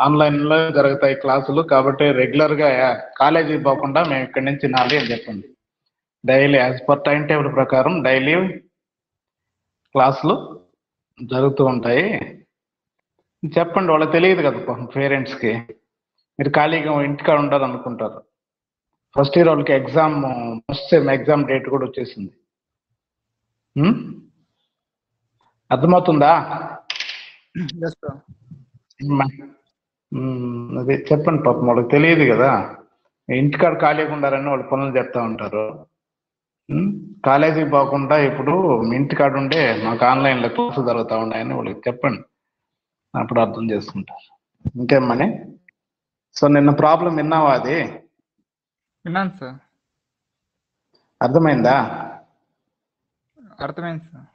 ఆన్లైన్లో జరుగుతాయి క్లాసులు, కాబట్టి రెగ్యులర్గా కాలేజీకి పోకుండా మేము ఇక్కడి నుంచి వినాలి అని చెప్పండి. Daily as per time table ప్రకారం డైలీ క్లాసులు జరుగుతూ ఉంటాయి చెప్పండి. వాళ్ళకి తెలియదు కదా పేరెంట్స్కి, మీరు ఖాళీగా ఇంటికాడ ఉంటారు అనుకుంటారు. ఫస్ట్ ఇయర్ వాళ్ళకి exam, first sem exam date కూడా వచ్చేసింది. అర్థమవుతుందా? అదే చెప్పండి. పాపం వాళ్ళకి తెలియదు కదా, ఇంటికాడ ఖాళీగా ఉండాలని వాళ్ళు పనులు చెప్తా ఉంటారు. కాలేజీకి పోకుండా ఇప్పుడు మీ ఇంటికాడ ఉండే మాకు ఆన్లైన్లో క్లాసులు జరుగుతూ ఉన్నాయని వాళ్ళకి చెప్పండి, అప్పుడు అర్థం చేసుకుంటారు. ఇంకేమని? సో నిన్న ప్రాబ్లం విన్నావా? అది విన్నాను సార్. అర్థమైందా? అర్థమైంది sir.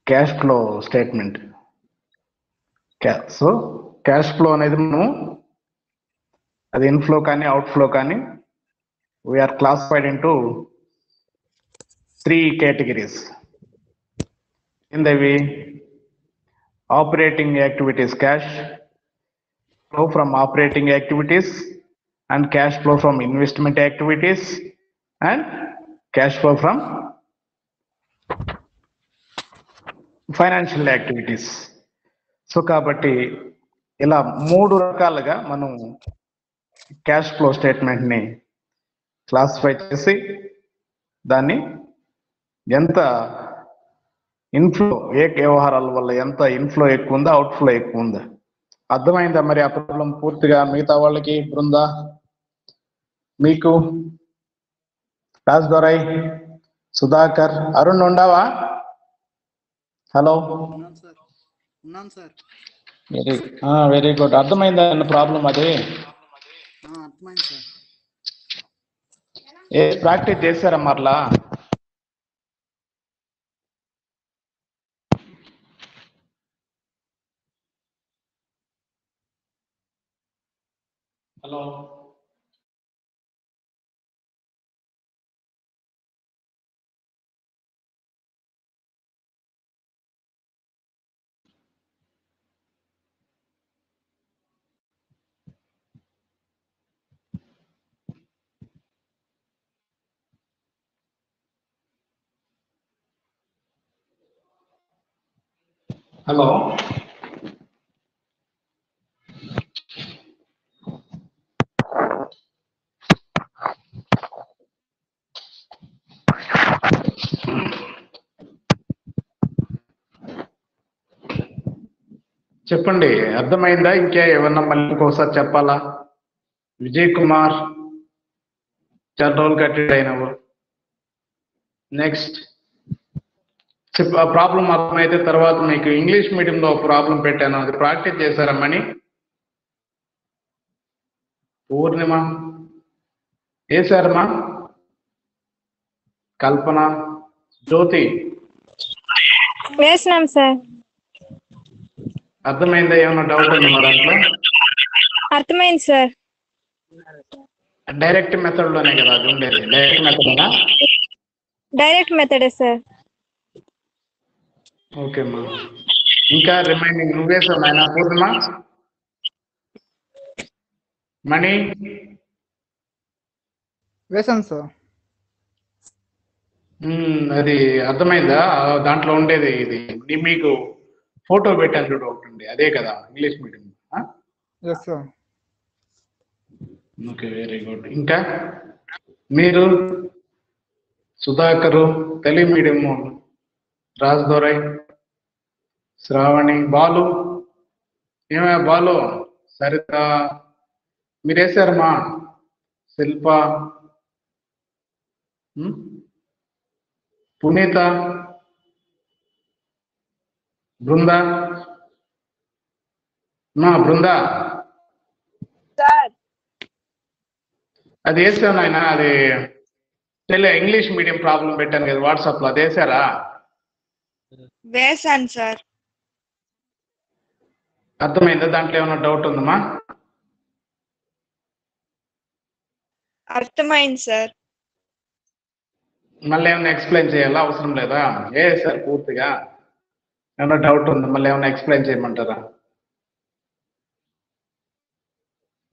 Cash flow statement. So cash flow అనేది మనం అది ఇన్ఫ్లో కానీ అవుట్ఫ్లో కానీ వీఆర్ క్లాసిఫైడ్ ఇంటూ 3 కేటగిరీస్. ఏందవి? Operating activities, cash flow from operating activities, and cash flow from investment activities, and cash flow from financial activities. So కాబట్టి ఇలా 3 రకాలుగా మనం క్యాష్ ఫ్లో స్టేట్మెంట్ని క్లాసిఫై చేసి దాన్ని ఎంత ఇన్ఫ్లో, ఏ వ్యవహారాల వల్ల ఎంత ఇన్ఫ్లో ఎక్కువ ఉందా, అవుట్ఫ్లో ఎక్కువ ఉందా? అర్థమైందా మరి ఆ ప్రాబ్లం పూర్తిగా? మిగతా వాళ్ళకి, బృందా, మీకు, రాజ్దోరై, సుధాకర్, అరుణ్ ఉండవా? Hello, very good. అర్థమైందా ప్రాబ్లం? అది ఏ ప్రాక్టీస్ చేశారా మరలా? హలో, హలో, చెప్పండి. అర్థమైందా? ఇంకే ఏమన్నా మళ్ళీ ఇంకోసారి చెప్పాలా? విజయ్ కుమార్, చాలా రోజులు కట్టెడ్ అయినావు. నెక్స్ట్ ఆ ప్రాబ్లం అర్థమైతే తర్వాత మీకు ఇంగ్లీష్ మీడియంలో ప్రాబ్లం పెట్టాను, అది ప్రాక్టీస్ చేశారమ్మని. పూర్ణిమ వేశారమ్మా? కల్పన, జ్యోతి వేసినాం సార్. అర్థమైందా? ఏమన్నా డౌట్ ఉంది మా దాంట్లో? అర్థమైంది సార్. డైరెక్ట్ మెథడ్ లోనే కదా అది ఉండేది? డైరెక్ట్ మెథడేనా? డైరెక్ట్ మెథడే సార్. ఓకే అమ్మా. ఇంకా రిమైనింగ్ నువ్వేసావు నాయన. పూర్ణిమ, మణి వేసాను సార్. అది అర్థమైందా? దాంట్లో ఉండేది ఇది మీకు ఫోటో పెట్టాను చూడు ఒకటి ఉంది, అదే కదా English medium? Yes sir. Okay, very good. ఇంకా మీరు సుధాకరు తెలుగు మీడియము, రాజ్దోరై, శ్రావణి, బాలు, ఏమయ్యా బాలు, సరిత మీరు వేసారమ్మా? శిల్ప, పునీత, బృంద, బృంద అది వేసాను ఆయన. అది ఇంగ్లీష్ మీడియం ప్రాబ్లం పెట్టాను కదా వాట్సాప్ లో, అది వేసారా? వేసాను సార్. అర్థమైందా? దాంట్లో ఏమైనా డౌట్ ఉందమ్మా? అర్థమైంది సార్. మళ్ళీ ఏమైనా ఎక్స్ప్లెయిన్ చేయాలా? అవసరం లేదా? ఏ సార్ పూర్తిగా ఏమైనా డౌట్ ఉందా? మళ్ళీ ఏమైనా ఎక్స్ప్లెయిన్ చేయమంటారా?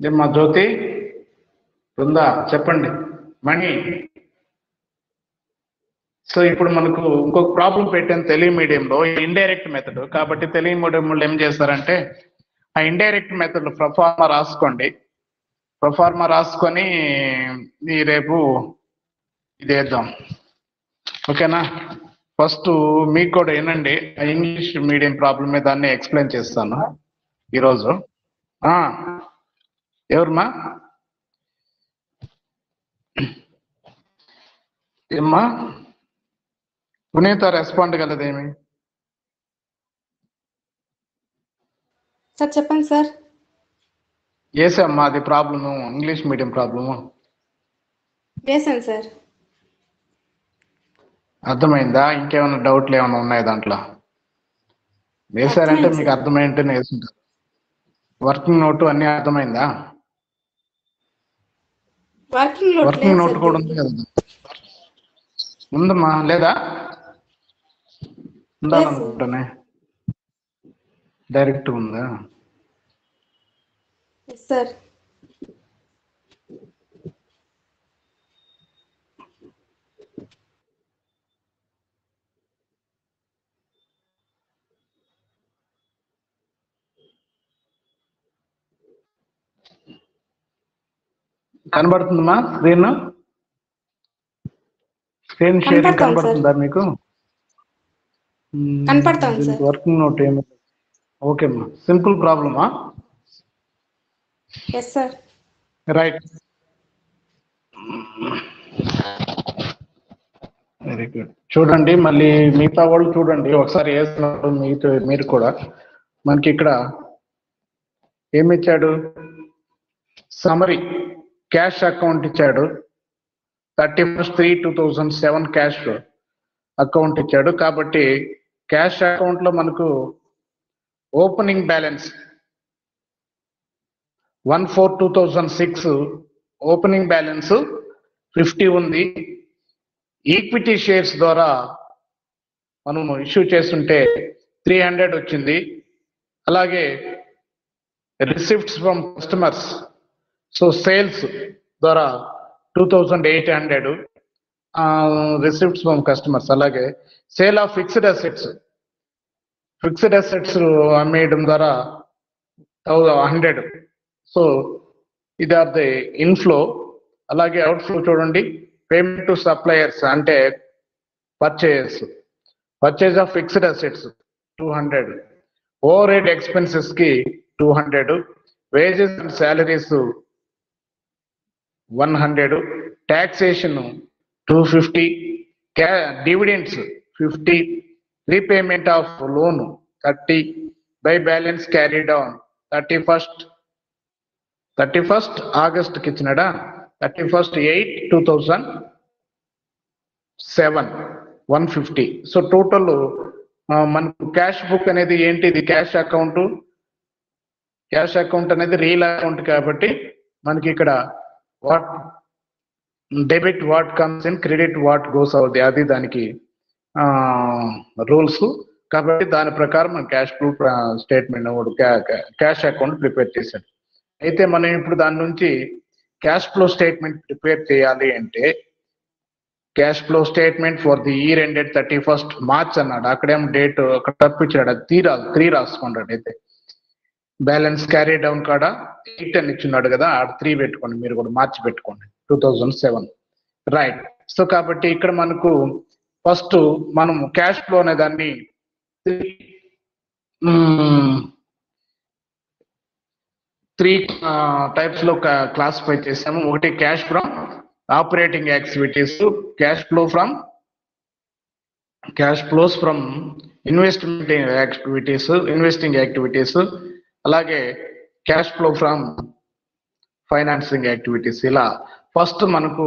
ఏమ్మా జ్యోతి బృందా చెప్పండి మణి. సో ఇప్పుడు మనకు ఇంకొక ప్రాబ్లం పెట్టాను తెలుగు మీడియంలో, ఇండైరెక్ట్ మెథడ్. కాబట్టి తెలుగు మీడియంలో ఏం చేస్తారంటే ఆ ఇండైరెక్ట్ మెథడ్ ప్రొఫార్మా రాసుకోండి. ప్రొఫార్మా రాసుకొని ఈ రేపు ఇది వేద్దాం, ఓకేనా? ఫస్ట్ మీకు కూడా ఏనండి, ఇంగ్లీష్ మీడియం ప్రాబ్లం మీద దాన్ని ఎక్స్ప్లెయిన్ చేస్తాను ఈరోజు. ఎవరమ్మా? ఏమ్మా పునీత రెస్పాండ్ కలదేమి? సార్ చెప్పండి సార్. వేసామ్మా అది ప్రాబ్లము, ఇంగ్లీష్ మీడియం ప్రాబ్లము. వేసాను సార్. అర్థమైందా? ఇంకేమైనా డౌట్లు ఏమైనా ఉన్నాయా దాంట్లో? వేసారంటే మీకు అర్థమైంటేనే వేసుంటారు. వర్కింగ్ నోటు అన్నీ అర్థమైందా? వర్కింగ్ నోట్ కూడా ఉంది కదా, ఉందమ్మా లేదా? ఉండాలనుకుంటానే, డైరెక్ట్ ఉందా? సార్ కనబడుతుందమ్మా స్క్రీన్? స్క్రీన్ షేరింగ్ కనబడుతుందా మీకు? కనపడుతుంది సార్. వర్కింగ్ నోట్ ఏమి? ఓకే అమ్మా, సింపుల్ ప్రాబ్లమా? Yes sir. Right, very good. చూడండి మళ్ళీ మిగతా వాళ్ళు చూడండి ఒకసారి వేసినప్పుడు మీరు కూడా. మనకి ఇక్కడ ఏమిచ్చాడు? సమరీ క్యాష్ అకౌంట్ ఇచ్చాడు. 31/3/2007 క్యాష్ అకౌంట్ ఇచ్చాడు. కాబట్టి క్యాష్ అకౌంట్ లో మనకు ఓపెనింగ్ బ్యాలెన్స్ 1/4/2006 ఓపెనింగ్ బ్యాలెన్స్ 50 ఉంది. ఈక్విటీ షేర్స్ ద్వారా మనం ఇష్యూ చేస్తుంటే 300 వచ్చింది. అలాగే receipts from customers, so sales ద్వారా 2800 రిసిప్ట్స్ ఫ్రమ్ కస్టమర్స్. అలాగే sale of fixed assets, fixed assets అమ్మేయడం ద్వారా 100. సో ఇది ఆర్ ది ఇన్ఫ్లో. అలాగే అవుట్ఫ్లో చూడండి, పేమెంట్ టు సప్లయర్స్ అంటే purchase of fixed assets 200, over head expenses కి 200, wages and salaries 100, taxation 250, dividends 50, repayment of loan 30, by balance carried on 31st August కిచ్చినాడా, 31/8/2007 150. So total మనకు cash book అనేది ఏంటిది? Cash account అనేది real account కాబట్టి మనకి ఇక్కడ what debit what comes in, credit what goes out, అది దానికి rules. కాబట్టి దాని ప్రకారం మన cash flow statement cash account prepare చేశాడు. అయితే మనం ఇప్పుడు దాని నుంచి క్యాష్ ఫ్లో స్టేట్మెంట్ ప్రిపేర్ చేయాలి అంటే cash flow statement for the year ended 31st March అన్నాడు. అక్కడేమో డేట్ అక్కడ తప్పించాడు, అది 3 రాసుకున్నాడు. అయితే బ్యాలెన్స్ క్యారీ డౌన్ కాడ 8 అని ఇచ్చున్నాడు కదా, ఆడ 3 పెట్టుకోండి, మీరు కూడా మార్చి పెట్టుకోండి 2007. రైట్. సో కాబట్టి ఇక్కడ మనకు ఫస్ట్ మనం క్యాష్ ఫ్లో అనే దాన్ని 3 టైప్స్ లో క్లాసిఫై చేసాము. ఒకటి cash from operating activities, cash flows from investing activities, అలాగే cash flow from financing activities. ఇలా ఫస్ట్ మనకు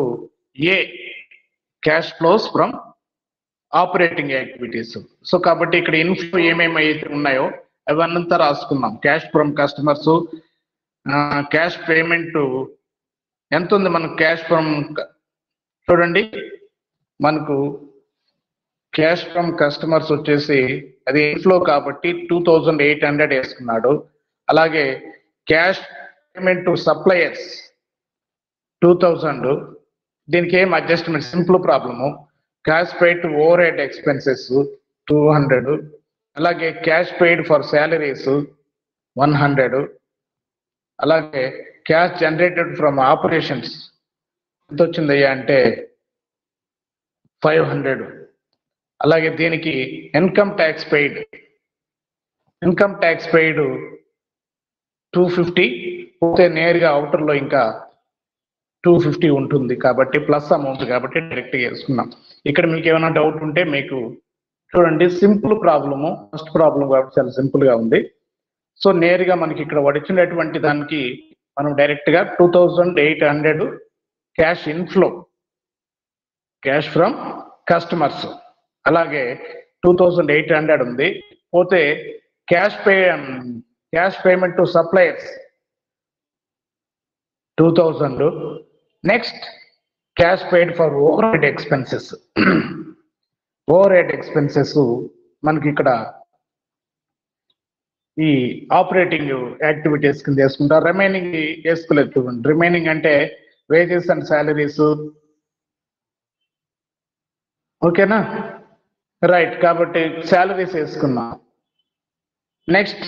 cash flows from operating activities. So కాబట్టి ఇక్కడ ఇన్ఫ్లో ఏమేమి అయితే ఉన్నాయో అవన్నంతా రాసుకున్నాం. Cash from customers, cash payment ఎంత ఉంది మనకు? క్యాష్ ఫ్రమ్ చూడండి, మనకు క్యాష్ ఫ్రమ్ కస్టమర్స్ వచ్చేసి అది ఇన్ఫ్లో కాబట్టి 2800 వేసుకున్నాడు. అలాగే క్యాష్ పేమెంట్ టు సప్లయర్స్ 2000, దీనికి ఏం adjustment, simple problem. Cash paid to over head expenses 200, అలాగే క్యాష్ పెయిడ్ ఫర్ శాలరీస్ 100, అలాగే క్యాష్ జనరేటెడ్ ఫ్రమ్ ఆపరేషన్స్ ఎంత వచ్చిందయ్యా అంటే 500. అలాగే దీనికి ఇన్కమ్ ట్యాక్స్ పెయిడ్ 250, పోతే నేరుగా అవుటర్లో ఇంకా 250 ఉంటుంది కాబట్టి ప్లస్ అమౌంట్ కాబట్టి డైరెక్ట్గా వేసుకున్నాం. ఇక్కడ మీకు ఏమైనా డౌట్ ఉంటే మీకు చూడండి, సింపుల్ ప్రాబ్లము, ఫస్ట్ ప్రాబ్లం కాబట్టి చాలా సింపుల్గా ఉంది. సో నేరుగా మనకి ఇక్కడ వచ్చినటువంటి దానికి మనం డైరెక్ట్గా 2800 cash inflow, cash from customers, అలాగే 2800 ఉంది. పోతే cash payment to suppliers 2000. Next cash paid for over head expenses మనకి ఇక్కడ ఈ ఆపరేటింగ్ యాక్టివిటీస్ కింద వేసుకుంటారు. రిమైనింగ్ వేసుకోలేదు చూడండి. రిమైనింగ్ అంటే వేజెస్ అండ్ శాలరీస్, ఓకేనా, రైట్. కాబట్టి శాలరీస్ వేసుకున్నాం. నెక్స్ట్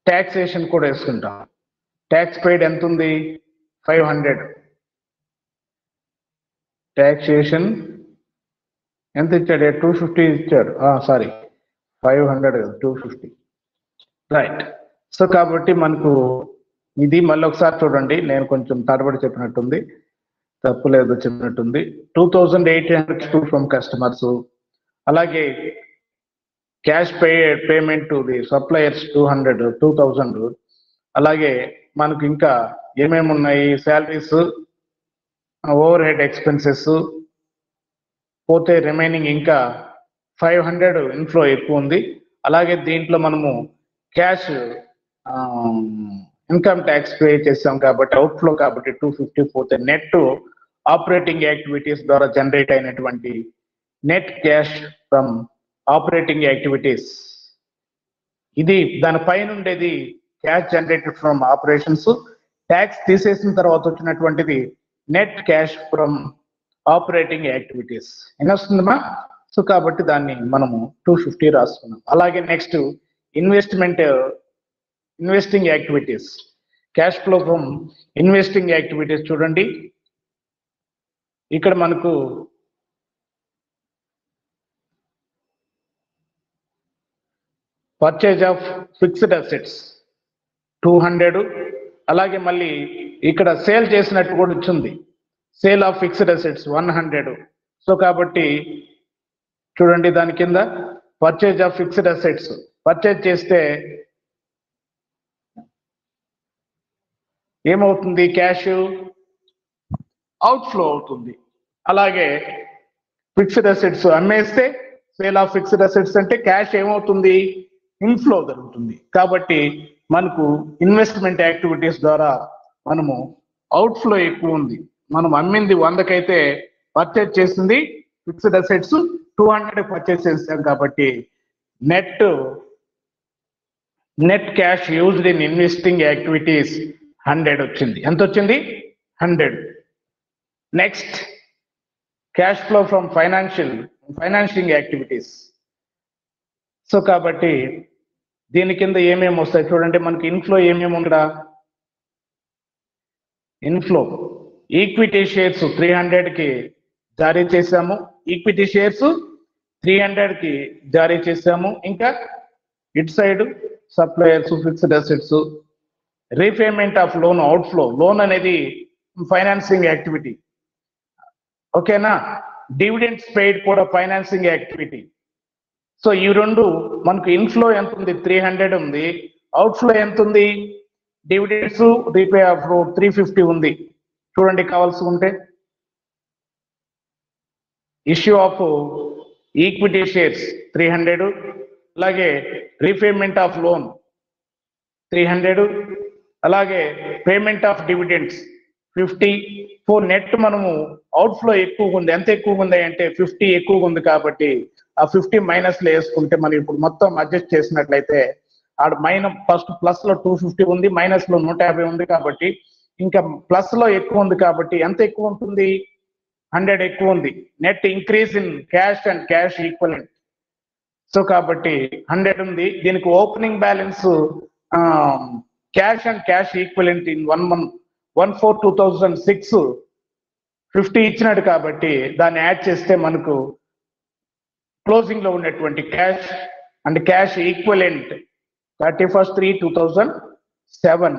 ట్యాక్సేషన్ కూడా వేసుకుంటాం. ట్యాక్స్ పెయిడ్ ఎంత ఉంది? 500. ట్యాక్సేషన్ ఎంత ఇచ్చాడు? 250 ఇచ్చాడు. సారీ 500 కదా, 250, రైట్. సో కాబట్టి మనకు ఇది మళ్ళీ ఒకసారి చూడండి, నేను కొంచెం తడబడి చెప్పినట్టుంది, తప్పు లేదు చెప్పినట్టుంది. 2800 ఫ్రమ్ కస్టమర్స్, అలాగే cash payment to the suppliers 2000, అలాగే మనకు ఇంకా ఏమేమి ఉన్నాయి? శాలరీస్, ఓవర్ హెడ్ ఎక్స్పెన్సెస్, పోతే రిమైనింగ్ ఇంకా 500 ఇన్ఫ్లో ఎక్కువ ఉంది. అలాగే దీంట్లో మనము క్యాష్ ఇన్కమ్ ట్యాక్స్ పే చేసాం కాబట్టి అవుట్ఫ్లో కాబట్టి 250, పోతే నెట్ ఆపరేటింగ్ యాక్టివిటీస్ ద్వారా జనరేట్ అయినటువంటి net cash from operating activities, ఇది దాని పైన ఉండేది cash generated from operations. Tax తీసేసిన తర్వాత వచ్చినటువంటిది net cash from operating activities. వస్తుందమ్మా? సో కాబట్టి దాన్ని మనము 250 రాసుకున్నాం. అలాగే next investing activities, cash flow from investing activities చూడండి. ఇక్కడ మనకు పర్చేజ్ ఆఫ్ ఫిక్స్డ్ అసెట్స్ 200, అలాగే మళ్ళీ ఇక్కడ సేల్ చేసినట్టు కూడా వచ్చింది, sale of fixed assets 100. So కాబట్టి చూడండి, దాని కింద purchase of fixed assets, purchase చేస్తే ఏమవుతుంది? క్యాష్ అవుట్ఫ్లో అవుతుంది. అలాగే ఫిక్స్డ్ అసెట్స్ అమ్మేస్తే, సేల్ ఆఫ్ ఫిక్స్డ్ అసెట్స్ అంటే క్యాష్ ఏమవుతుంది? ఇన్ఫ్లో జరుగుతుంది. కాబట్టి మనకు ఇన్వెస్ట్మెంట్ యాక్టివిటీస్ ద్వారా మనము అవుట్ఫ్లో ఎక్కువ ఉంది. మనం అమ్మింది 100 అయితే పర్చేజ్ చేసింది ఫిక్స్డ్ అసెట్స్ 200 పర్చేజ్ చేసాం కాబట్టి net cash used in investing activities 100 వచ్చింది. ఎంత వచ్చింది? 100. Next cash flow from financing activities. So కాబట్టి దీని కింద ఏమేమి వస్తాయి చూడండి. మనకి ఇన్ఫ్లో ఏమేమి ఉండడా? ఇన్ఫ్లో ఈక్విటీ షేర్స్ 300కి జారీ చేశాము, ఈక్విటీ షేర్స్ 300కి జారీ చేశాము. ఇంకా it side suppliers, fixed assets, repayment of loan outflow. Loan అనేది ఫైనాన్సింగ్ యాక్టివిటీ, ఓకేనా. డివిడెండ్స్ పెయిడ్ కూడా ఫైనాన్సింగ్ యాక్టివిటీ. సో ఈ రెండు మనకు ఇన్ఫ్లో ఎంత ఉంది? 300 ఉంది. అవుట్ఫ్లో ఎంత ఉంది? డివిడెండ్స్, రీపే ఆఫ్ 350 ఉంది. చూడండి కావాల్సి ఉంటే. ఇష్యూ ఆఫ్ ఈక్విటీ షేర్స్ 300, అలాగే రీపేమెంట్ ఆఫ్ లోన్ 300, అలాగే పేమెంట్ ఆఫ్ డివిడెండ్స్ 50. నెట్ మనము అవుట్ఫ్లో ఎక్కువగా ఉంది. ఎంత ఎక్కువగా ఉంది అంటే 50 ఎక్కువగా ఉంది కాబట్టి ఆ 50 మైనస్లో వేసుకుంటే మనం ఇప్పుడు మొత్తం అడ్జస్ట్ చేసినట్లయితే ఆడ ఫస్ట్ ప్లస్ లో 250 ఉంది, మైనస్ లో 150 ఉంది కాబట్టి ఇంకా ప్లస్ లో ఎక్కువ ఉంది కాబట్టి ఎంత ఎక్కువ ఉంటుంది, 100 ఎక్కువ ఉంది. Net increase in cash and cash equivalent. So కాబట్టి 100 ఉంది. దీనికి opening balance cash and cash equivalent in 1/4/2006 50 ఇచ్చినాడు కాబట్టి దాన్ని యాడ్ చేస్తే మనకు క్లోజింగ్ లో ఉన్నటువంటి క్యాష్ అండ్ క్యాష్ ఈక్వలెంట్ 31/3/2007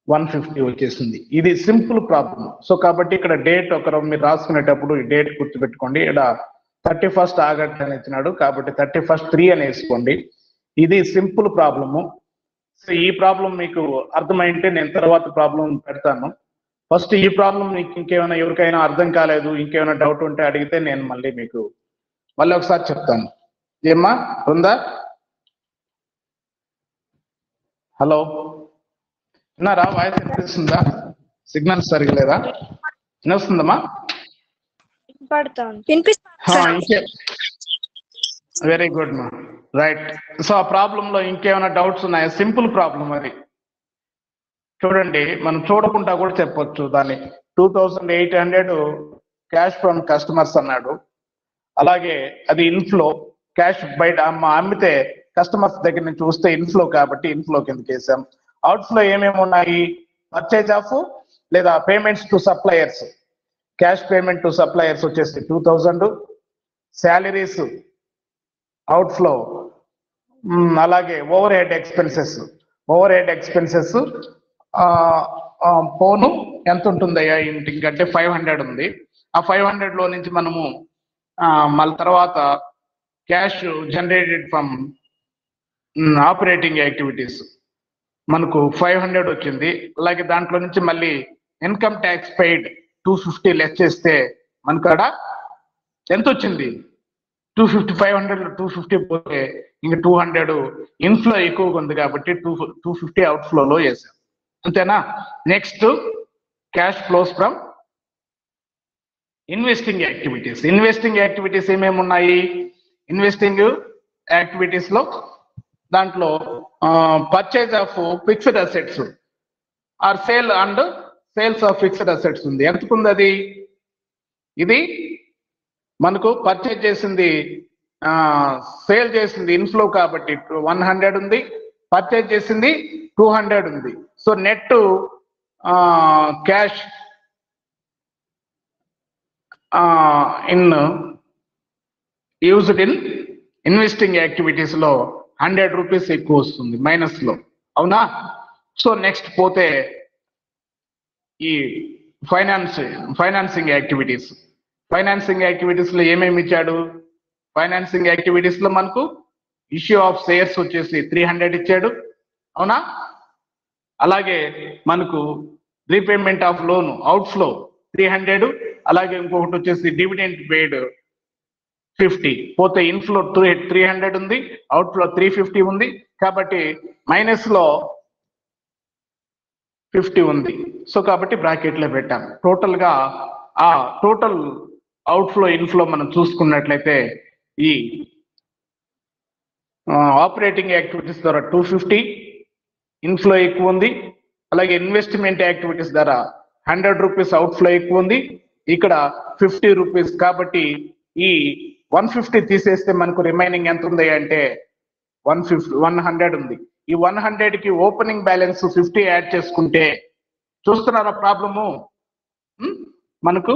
150 వచ్చేసింది. ఇది సింపుల్ ప్రాబ్లం. సో కాబట్టి ఇక్కడ డేట్ మీరు రాసుకునేటప్పుడు ఈ డేట్ గుర్తుపెట్టుకోండి. ఇక్కడ 31 ఆగస్ట్ అని ఇచ్చినాడు కాబట్టి 31/3 అని వేసుకోండి. ఇది సింపుల్ ప్రాబ్లము. సో ఈ ప్రాబ్లం మీకు అర్థమైంటే నేను తర్వాత ప్రాబ్లం పెడతాను. ఫస్ట్ ఈ ప్రాబ్లం మీకు ఇంకేమైనా ఎవరికైనా అర్థం కాలేదు, ఇంకేమైనా డౌట్ ఉంటే అడిగితే నేను మళ్ళీ ఒకసారి చెప్తాను. ఏమ్మా ఉందా? హలో, విన్నారా? వాయిస్ వినిపిస్తుందా? సిగ్నల్ సరిగా లేదా? వినిపిస్తుందమ్మా? వినిపిస్తుంది. వెరీ గుడ్ మా, రైట్. సో ఆ ప్రాబ్లంలో ఇంకేమైనా డౌట్స్ ఉన్నాయా? సింపుల్ ప్రాబ్లం అది. చూడండి, మనం చూడకుండా కూడా చెప్పొచ్చు దాన్ని. 2800 క్యాష్ ఫ్రమ్ కస్టమర్స్ అన్నాడు. అలాగే అది ఇన్ఫ్లో, క్యాష్ బయట అమ్మితే కస్టమర్స్ దగ్గర నుంచి చూస్తే ఇన్ఫ్లో కాబట్టి ఇన్ఫ్లో కిందకి వేసాం. అవుట్ఫ్లో ఏమేమి ఉన్నాయి? పర్చేజ్ ఆఫ్ లేదా payments to suppliers, cash payment to suppliers వచ్చేసి 2000, శాలరీస్ అవుట్ఫ్లో, అలాగే ఓవర్ హెడ్ ఎక్స్పెన్సెస్ పోను ఎంత ఉంటుందయ్యా ఇంటికి అంటే 500 ఉంది. ఆ 500 లో నుంచి మనము మళ్ళీ తర్వాత cash generated from operating activities మనకు 500 వచ్చింది. అలాగే దాంట్లో నుంచి మళ్ళీ ఇన్కమ్ ట్యాక్స్ పెయిడ్ 250 లెస్ చేస్తే మనకు అక్కడ ఎంత వచ్చింది? 250. 500 250 పోతే ఇంకా 200 ఇన్ఫ్లో ఎక్కువగా ఉంది కాబట్టి 250 అవుట్ఫ్లోలో వేసాం. అంతేనా? Next cash flows from investing activities ఏమేమి ఉన్నాయి? ఇన్వెస్టింగ్ యాక్టివిటీస్ లో దాంట్లో purchase of fixed assets or sales of fixed assets ఉంది. ఎంతకుంది అది? ఇది మనకు పర్చేజ్ చేసింది, సేల్ చేసింది ఇన్ఫ్లో కాబట్టి 100 ఉంది, పర్చేజ్ చేసింది 200 ఉంది. So net cash used in investing activities లో 100 రూపీస్ ఎక్కువ వస్తుంది మైనస్ లో, అవునా? సో నెక్స్ట్ పోతే ఈ ఫైనాన్సింగ్ యాక్టివిటీస్ లో ఏమేమి ఇచ్చాడు? ఫైనాన్సింగ్ యాక్టివిటీస్ లో మనకు ఇష్యూ ఆఫ్ షేర్స్ వచ్చేసి 300 ఇచ్చాడు, అవునా? అలాగే మనకు రీపేమెంట్ ఆఫ్ లోన్ అవుట్ఫ్లో 300, అలాగే ఇంకొకటి వచ్చేసి డివిడెండ్ పెయిడ్ 50. పోతే ఇన్ఫ్లో 300 ఉంది, అవుట్ఫ్లో 350 ఉంది కాబట్టి మైనస్ లో 50 ఉంది. సో కాబట్టి బ్రాకెట్ లో పెట్టాం. టోటల్ గా ఆ టోటల్ అవుట్ఫ్లో ఇన్ఫ్లో మనం చూసుకున్నట్లయితే ఈ ఆపరేటింగ్ యాక్టివిటీస్ ద్వారా 250 ఇన్ఫ్లో ఎక్కువ ఉంది, అలాగే ఇన్వెస్ట్మెంట్ యాక్టివిటీస్ ద్వారా 100 రూపీస్ అవుట్ఫ్లో ఎక్కువ ఉంది, ఇక్కడ 50 రూపీస్. కాబట్టి ఈ 150 తీసేస్తే మనకు రిమైనింగ్ ఎంత ఉంది అంటే 100 ఉంది. ఈ 100 కి ఓపెనింగ్ బ్యాలెన్స్ 50 యాడ్ చేసుకుంటే, చూస్తున్నారా ప్రాబ్లము? మనకు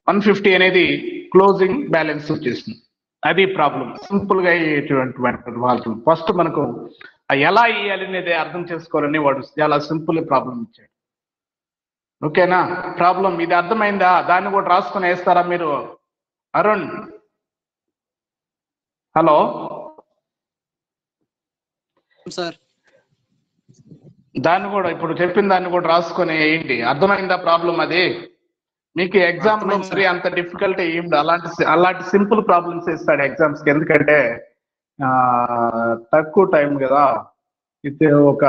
150 అనేది క్లోజింగ్ బ్యాలెన్స్ వచ్చేసింది. అది ప్రాబ్లం. సింపుల్ గా ఇటువంటి వాళ్ళు ఫస్ట్ మనకు ఎలా ఇవ్వాలి అనేది అర్థం చేసుకోవాలని వాడు చాలా సింపుల్ ప్రాబ్లం ఇచ్చాడు. ఓకేనా? ప్రాబ్లం ఇది అర్థమైందా? దాన్ని కూడా రాసుకొని వేస్తారా మీరు? Arun, hello sir. దాన్ని కూడా ఇప్పుడు చెప్పిన దాన్ని కూడా రాసుకొని వేయండి. అర్థమైందా ప్రాబ్లం? అది మీకు ఎగ్జామ్ లో మరి అంత డిఫికల్టీ ఏం అలాంటి సింపుల్ ప్రాబ్లమ్స్ ఇస్తాడు ఎగ్జామ్స్ కి. ఎందుకంటే తక్కువ టైం కదా. ఇది ఒక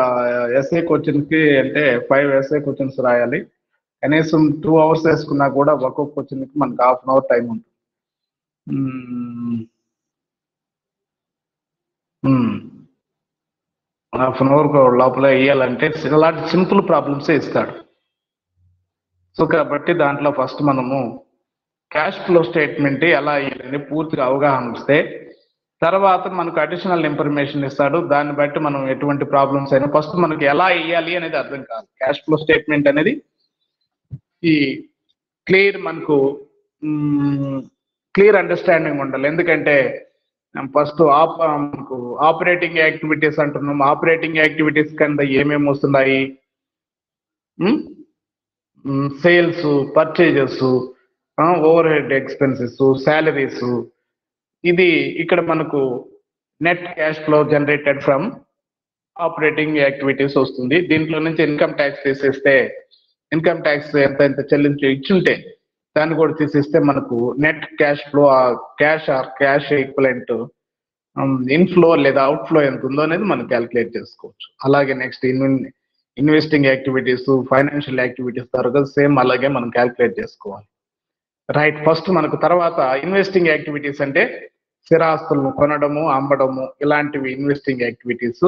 ఎస్ఏ క్వశ్చన్ కి అంటే 5 ఎస్ఏ క్వశ్చన్స్ రాయాలి. కనీసం 2 అవర్స్ వేసుకున్నా కూడా ఒక్కొక్క క్వశ్చన్ కి మనకు 1/2 అవర్ టైం ఉంటుంది. హాఫ్ లోపల వేయాలంటే అలాంటి సింపుల్ ప్రాబ్లమ్సే ఇస్తాడు. సో కాబట్టి దాంట్లో ఫస్ట్ మనము క్యాష్ ఫ్లో స్టేట్మెంట్ ఎలా వేయాలని పూర్తిగా అవగాహన వస్తే తర్వాత మనకు అడిషనల్ ఇన్ఫర్మేషన్ ఇస్తాడు. దాన్ని బట్టి మనం ఎటువంటి ప్రాబ్లమ్స్ అయినా ఫస్ట్ మనకి ఎలా వేయాలి అనేది అర్థం కాదు. క్యాష్ ఫ్లో స్టేట్మెంట్ అనేది ఈ క్లియర్ మనకు క్లియర్ అండర్స్టాండింగ్ ఉండాలి. ఎందుకంటే ఫస్ట్ మనకు ఆపరేటింగ్ యాక్టివిటీస్ అంటున్నాం. ఆపరేటింగ్ యాక్టివిటీస్ కింద ఏమేమి వస్తున్నాయి? Sales, purchases, over head expenses, salaries. ఇది ఇక్కడ మనకు net cash flow generated from operating activities వస్తుంది. దీంట్లో నుంచి ఇన్కమ్ ట్యాక్స్ తీసేస్తే ఇన్కమ్ ట్యాక్స్ ఎంత ఇచ్చుంటే దాన్ని కూడా తీసేస్తే మనకు net cash flow cash or cash equivalent inflow లేదా అవుట్ఫ్లో ఎంత ఉందో అనేది మనం క్యాల్కులేట్ చేసుకోవచ్చు. అలాగే next investing activities, financial activities తర్వాత సేమ్ అలాగే మనం క్యాల్కులేట్ చేసుకోవాలి. రైట్. ఫస్ట్ మనకు తర్వాత ఇన్వెస్టింగ్ యాక్టివిటీస్ అంటే స్థిరాస్తులను కొనడము, అమ్మడము, ఇలాంటివి ఇన్వెస్టింగ్ యాక్టివిటీస్.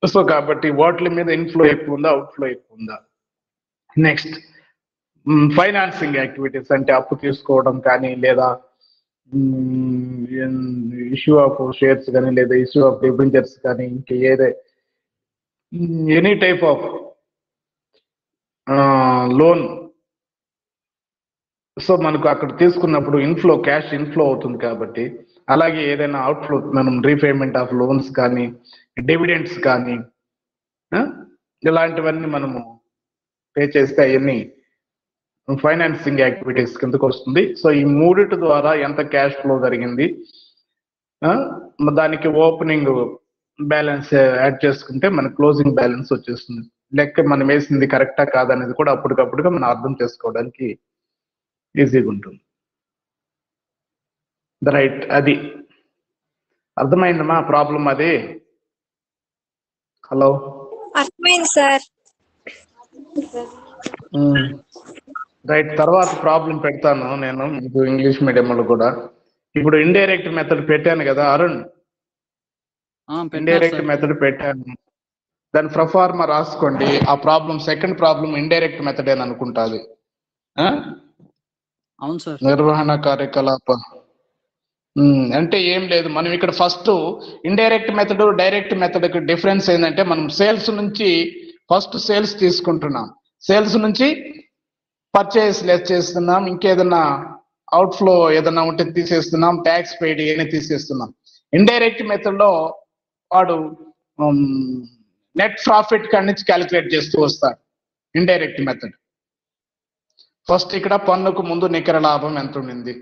సో కాబట్టి వాటి మీద ఇన్ఫ్లో ఎక్కువ ఉందా, అవుట్ఫ్లో ఎక్కువ ఉందా. నెక్స్ట్ ఫైనాన్సింగ్ యాక్టివిటీస్ అంటే అప్పు తీసుకోవడం కానీ, లేదా ఇష్యూ ఆఫ్ షేర్స్ కానీ, లేదా ఇష్యూ ఆఫ్ డిబెంచర్స్ కానీ, ఇంకా any type of loan. So మనకు అక్కడ తీసుకున్నప్పుడు ఇన్ఫ్లో క్యాష్ ఇన్ఫ్లో అవుతుంది కాబట్టి, అలాగే ఏదైనా అవుట్ఫ్లో మనం రీపేమెంట్ ఆఫ్ లోన్స్ కానీ, డివిడెండ్స్ కానీ, ఇలాంటివన్నీ మనము పే చేస్తే అవన్నీ ఫైనాన్సింగ్ యాక్టివిటీస్ కిందకు వస్తుంది. సో ఈ మూడిటి ద్వారా ఎంత క్యాష్ ఫ్లో జరిగింది, దానికి ఓపెనింగ్ బ్యాలెన్స్ యాడ్ చేసుకుంటే మన క్లోజింగ్ బ్యాలెన్స్ వచ్చేస్తుంది. లెక్క మనం వేసింది కరెక్టా కాదనేది కూడా అప్పటికప్పుడుగా మనం అర్థం చేసుకోవడానికి ఈజీగా ఉంటుంది. రైట్. అది అర్థమైందమ్మా ప్రాబ్లం అది? హలో, అర్థమైంది సార్. రైట్. తర్వాత ప్రాబ్లం పెడతాను నేను మీకు ఇంగ్లీష్ మీడియంలో కూడా. ఇప్పుడు ఇండైరెక్ట్ మెథడ్ పెట్టాను కదా అరుణ్, ఇండైరెక్ట్ మెథడ్ పెట్టాను. దాని ప్రొఫార్మా రాసుకోండి. ఆ problem second problem indirect method అని అనుకుంటాది. అవును సార్. నిర్వహణ కార్యకలాప అంటే ఏం లేదు. మనం ఇక్కడ first indirect method direct method difference ఏంటంటే, మనం సేల్స్ నుంచి ఫస్ట్ సేల్స్ తీసుకుంటున్నాం, సేల్స్ నుంచి పర్చేస్ లెస్ చేస్తున్నాం, ఇంకేదన్నా అవుట్ఫ్లో ఏదన్నా ఉంటే తీసేస్తున్నాం, ట్యాక్స్ పెయిడ్ ఏమైనా తీసేస్తున్నాం. ఇండైరెక్ట్ మెథడ్ లో వాడు నెట్ ప్రాఫిట్ కాడి నుంచి క్యాలిక్యులేట్ చేస్తూ వస్తాడు. ఇండైరెక్ట్ మెథడ్ ఫస్ట్ ఇక్కడ పన్నుకు ముందు నికర లాభం ఎంత ఉండింది,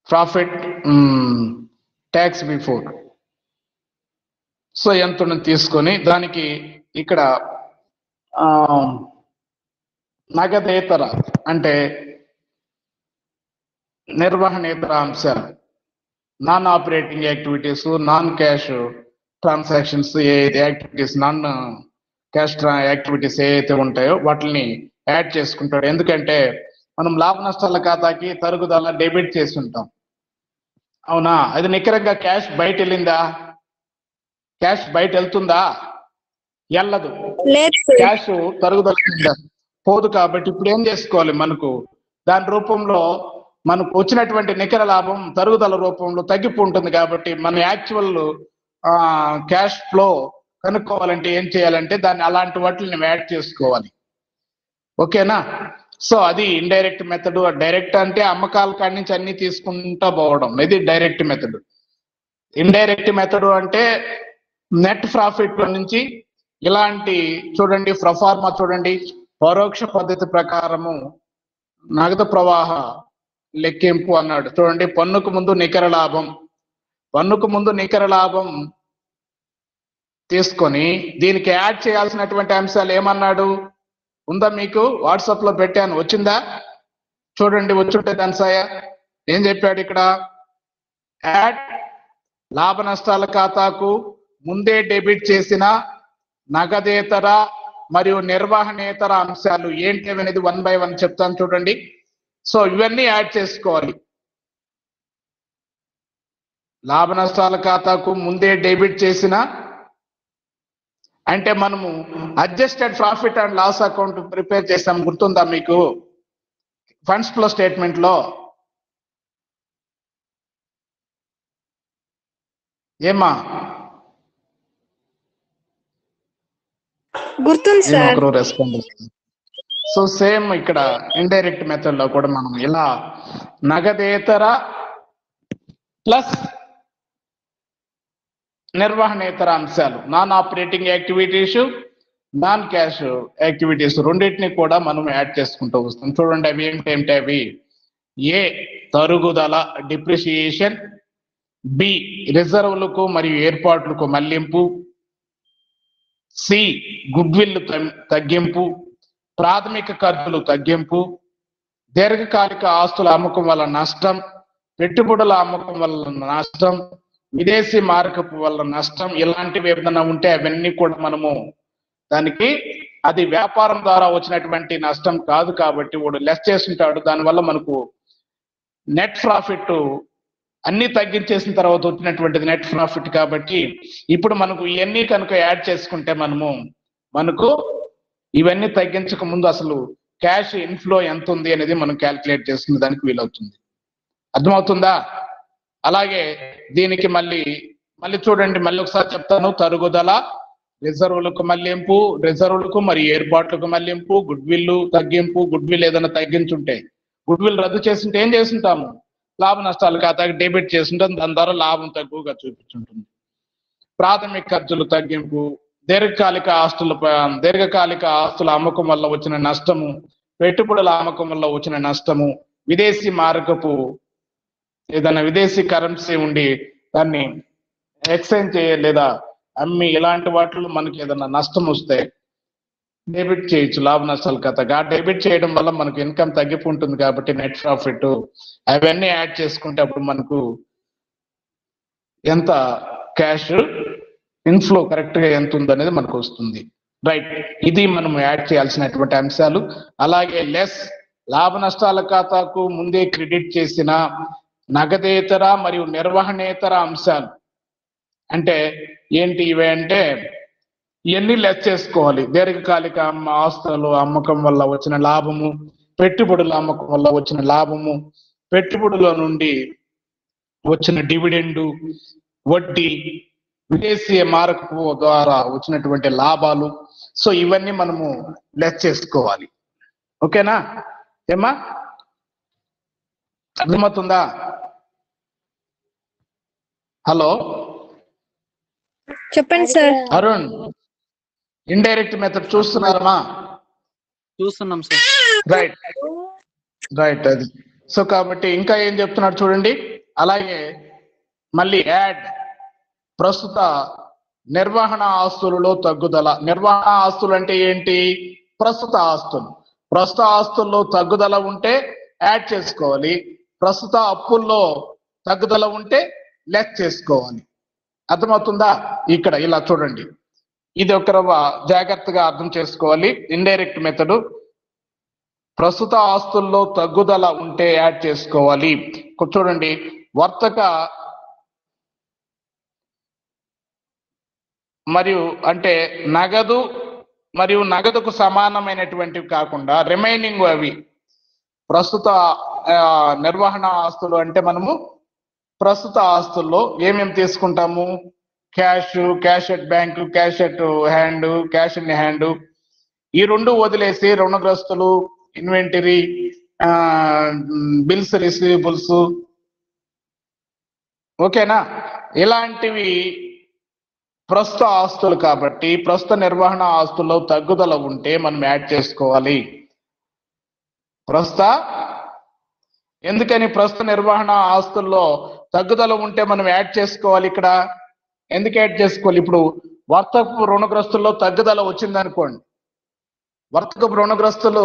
ప్రాఫిట్ ట్యాక్స్ బిఫోర్, సో ఎంత తీసుకొని దానికి ఇక్కడ నగదేతర అంటే నిర్వహణేతర అంశాలు, non operating activities, non cash transactions, ఏ యాక్టివిటీస్ నాన్ క్యాష్ యాక్టివిటీస్ ఏవైతే ఉంటాయో వాటిని యాడ్ చేసుకుంటాడు. ఎందుకంటే మనం లాభ నష్టాల ఖాతాకి తరుగుదల డెబిట్ చేసి ఉంటాం, అవునా? అది నికరంగా క్యాష్ బయట వెళ్ళిందా? క్యాష్ బయట వెళ్తుందా? వెళ్ళదు. క్యాష్ తరుగుదల పోదు. కాబట్టి ఇప్పుడు ఏం చేసుకోవాలి, మనకు దాని రూపంలో మనకు వచ్చినటువంటి నికర లాభం తరుగుదల రూపంలో తగ్గిపో ఉంటుంది. కాబట్టి మన యాక్చువల్ క్యాష్ ఫ్లో కనుక్కోవాలంటే ఏం చేయాలంటే దాన్ని అలాంటి వాటిని యాడ్ చేసుకోవాలి. ఓకేనా? సో అది ఇండైరెక్ట్ మెథడ్. డైరెక్ట్ అంటే అమ్మకాల కాడి నుంచి అన్ని తీసుకుంటా పోవడం, ఇది డైరెక్ట్ మెథడ్. ఇండైరెక్ట్ మెథడ్ అంటే నెట్ ప్రాఫిట్ నుంచి ఇలాంటి చూడండి, ప్రొఫార్మా చూడండి, పరోక్ష పద్ధతి ప్రకారము నగదు ప్రవాహ లెక్కింపు అన్నాడు. చూడండి, పన్నుకు ముందు నికర లాభం, పన్నుకు ముందు నికర లాభం తీసుకొని దీనికి యాడ్ చేయాల్సినటువంటి అంశాలు ఏమన్నాడు? ఉందా మీకు? వాట్సాప్ లో పెట్టాను, వచ్చిందా? చూడండి, వచ్చుంటే దానిసాయ ఏం చెప్పాడు ఇక్కడ? యాడ్ లాభ నష్టాల ఖాతాకు ముందే డెబిట్ చేసిన నగదేతర మరియు నిర్వహణేతర అంశాలు ఏంటి అనేది 1 by 1 చెప్తాను చూడండి. సో ఇవన్నీ యాడ్ చేసుకోవాలి. లాభ నష్టాల ఖాతాకు ముందే డెబిట్ చేసిన అంటే మనము adjusted profit and loss account prepare చేస్తాం, గుర్తుందా మీకు? ఫండ్స్ ఫ్లో స్టేట్మెంట్ లో ఏమా గుర్తుంది సార్. ఒకరు రెస్పాండ్. సో సేమ్ ఇక్కడ ఇండైరెక్ట్ మెథడ్ లో కూడా మనం ఇలా నగదేతర ప్లస్ నిర్వహణేతర అంశాలు, non operating activities, non cash activities రెండింటిని కూడా మనం యాడ్ చేసుకుంటూ వస్తాం. చూడండి అవి ఏమిటంటే అవి ఏ తరుగుదల డిప్రిసియేషన్, బి రిజర్వులకు మరియు ఏర్పాట్లకు మళ్లింపు, సి గుడ్విల్ తగ్గింపు, ప్రాథమిక ఖర్చులు తగ్గింపు, దీర్ఘకాలిక ఆస్తుల అమ్మకం వల్ల నష్టం, పెట్టుబడుల అమ్మకం వల్ల నష్టం, విదేశీ మారకపు వల్ల నష్టం, ఇలాంటివి ఏదైనా ఉంటే అవన్నీ కూడా మనము దానికి అది వ్యాపారం ద్వారా వచ్చినటువంటి నష్టం కాదు కాబట్టి వాడు లెస్ చేస్తుంటాడు. దానివల్ల మనకు నెట్ ప్రాఫిట్ అన్ని తగ్గించేసిన తర్వాత వచ్చినటువంటిది నెట్ ప్రాఫిట్. కాబట్టి ఇప్పుడు మనకు ఇవన్నీ కనుక యాడ్ చేసుకుంటే మనకు ఇవన్నీ తగ్గించక ముందు అసలు క్యాష్ ఇన్ఫ్లో ఎంత ఉంది అనేది మనం క్యాల్కులేట్ చేసుకునే దానికి వీలవుతుంది. అర్థమవుతుందా? అలాగే దీనికి మళ్ళీ చూడండి, మళ్ళీ ఒకసారి చెప్తాను. తరుగుదల, రిజర్వులకు మళ్లింపు, రిజర్వులకు మరియు ఏర్పాట్లకు మళ్లింపు, గుడ్విల్ తగ్గింపు, గుడ్విల్ ఏదైనా తగ్గించుంటే గుడ్విల్ రద్దు చేస్తుంటే ఏం చేస్తుంటాము? లాభ నష్టాల ఖాతాకి డెబిట్ చేస్తుంటాం, దాని ద్వారా లాభం తక్కువగా చూపించుంటుంది. ప్రాథమిక ఖర్చులు తగ్గింపు, దీర్ఘకాలిక ఆస్తుల అమ్మకం వల్ల వచ్చిన నష్టము, పెట్టుబడుల అమ్మకం వల్ల వచ్చిన నష్టము, విదేశీ మారకపు ఏదైనా విదేశీ కరెన్సీ ఉండి దాన్ని ఎక్స్చేంజ్ లేదా అమ్మి ఇలాంటి వాటిలో మనకి ఏదైనా నష్టం వస్తే డెబిట్ చేయొచ్చు లాభ నష్టాల ఖాతాగా. డెబిట్ చేయడం వల్ల మనకు ఇన్కమ్ తగ్గిపోతుంది కాబట్టి నెట్ ప్రాఫిట్ అవన్నీ యాడ్ చేసుకుంటే అప్పుడు మనకు ఎంత క్యాష్ ఇన్ఫ్లో కరెక్ట్ గా ఎంత ఉందనేది మనకు వస్తుంది. రైట్, ఇది మనం యాడ్ చేయాల్సినటువంటి అంశాలు. అలాగే లెస్ లాభ నష్టాల ఖాతాకు ముందే క్రెడిట్ చేసిన నగదేతర మరియు నిర్వహణేతర అంశాలు అంటే ఏంటి ఇవి అంటే ఇవన్నీ లెస్ చేసుకోవాలి. దీర్ఘకాలిక ఆస్తులు అమ్మకం వల్ల వచ్చిన లాభము, పెట్టుబడుల అమ్మకం వల్ల వచ్చిన లాభము, పెట్టుబడుల నుండి వచ్చిన డివిడెండు, వడ్డీ, విదేశీ మారకపు ద్వారా వచ్చినటువంటి లాభాలు. సో ఇవన్నీ మనము లెస్ చేసుకోవాలి. ఓకేనా ఏమా? అర్థమవుతుందా? హలో చెప్పండి సార్. అరుణ్, ఇండైరెక్ట్ మెథడ్ చూస్తున్నారమ్మా? చూస్తున్నాం సార్. రైట్ అది. సో కాబట్టి ఇంకా ఏం చెప్తున్నాడు చూడండి. అలాగే మళ్ళీ యాడ్ ప్రస్తుత నిర్వహణ ఆస్తులలో తగ్గుదల. నిర్వహణ ఆస్తులు అంటే ఏంటి? ప్రస్తుత ఆస్తుల్లో తగ్గుదల ఉంటే యాడ్ చేసుకోవాలి. ప్రస్తుత అప్పుల్లో తగ్గుదల ఉంటే లెస్ చేసుకోవాలి. అర్థమవుతుందా? ఇక్కడ ఇలా చూడండి, ఇది ఒక జాగ్రత్తగా అర్థం చేసుకోవాలి. ఇండైరెక్ట్ మెథడ్ ప్రస్తుత ఆస్తుల్లో తగ్గుదల ఉంటే యాడ్ చేసుకోవాలి. చూడండి, వర్తక మరియు అంటే నగదు మరియు నగదుకు సమానమైనటువంటివి కాకుండా రిమైనింగ్ అవి ప్రస్తుత నిర్వహణ ఆస్తులు అంటే మనము ప్రస్తుత ఆస్తుల్లో ఏమేమి తీసుకుంటాము? Cash at bank, cash at hand, cash in hand, ఈ రెండు వదిలేసి రుణగ్రస్తులు, ఇన్వెంటరీ, బిల్స్, రిసీవబుల్స్, ఓకేనా? ఇలాంటివి ప్రస్తుత ఆస్తులు కాబట్టి ప్రస్తుత నిర్వహణ ఆస్తుల్లో తగ్గుదల ఉంటే మనం యాడ్ చేసుకోవాలి. ఎందుకని ప్రస్తుత నిర్వహణ ఆస్తుల్లో తగ్గుదల ఉంటే మనం యాడ్ చేసుకోవాలి? ఇక్కడ ఎందుకు యాడ్ చేసుకోవాలి? ఇప్పుడు వర్తకపు రుణగ్రస్తుల్లో తగ్గుదల వచ్చిందనుకోండి, వర్తకపు రుణగ్రస్తులు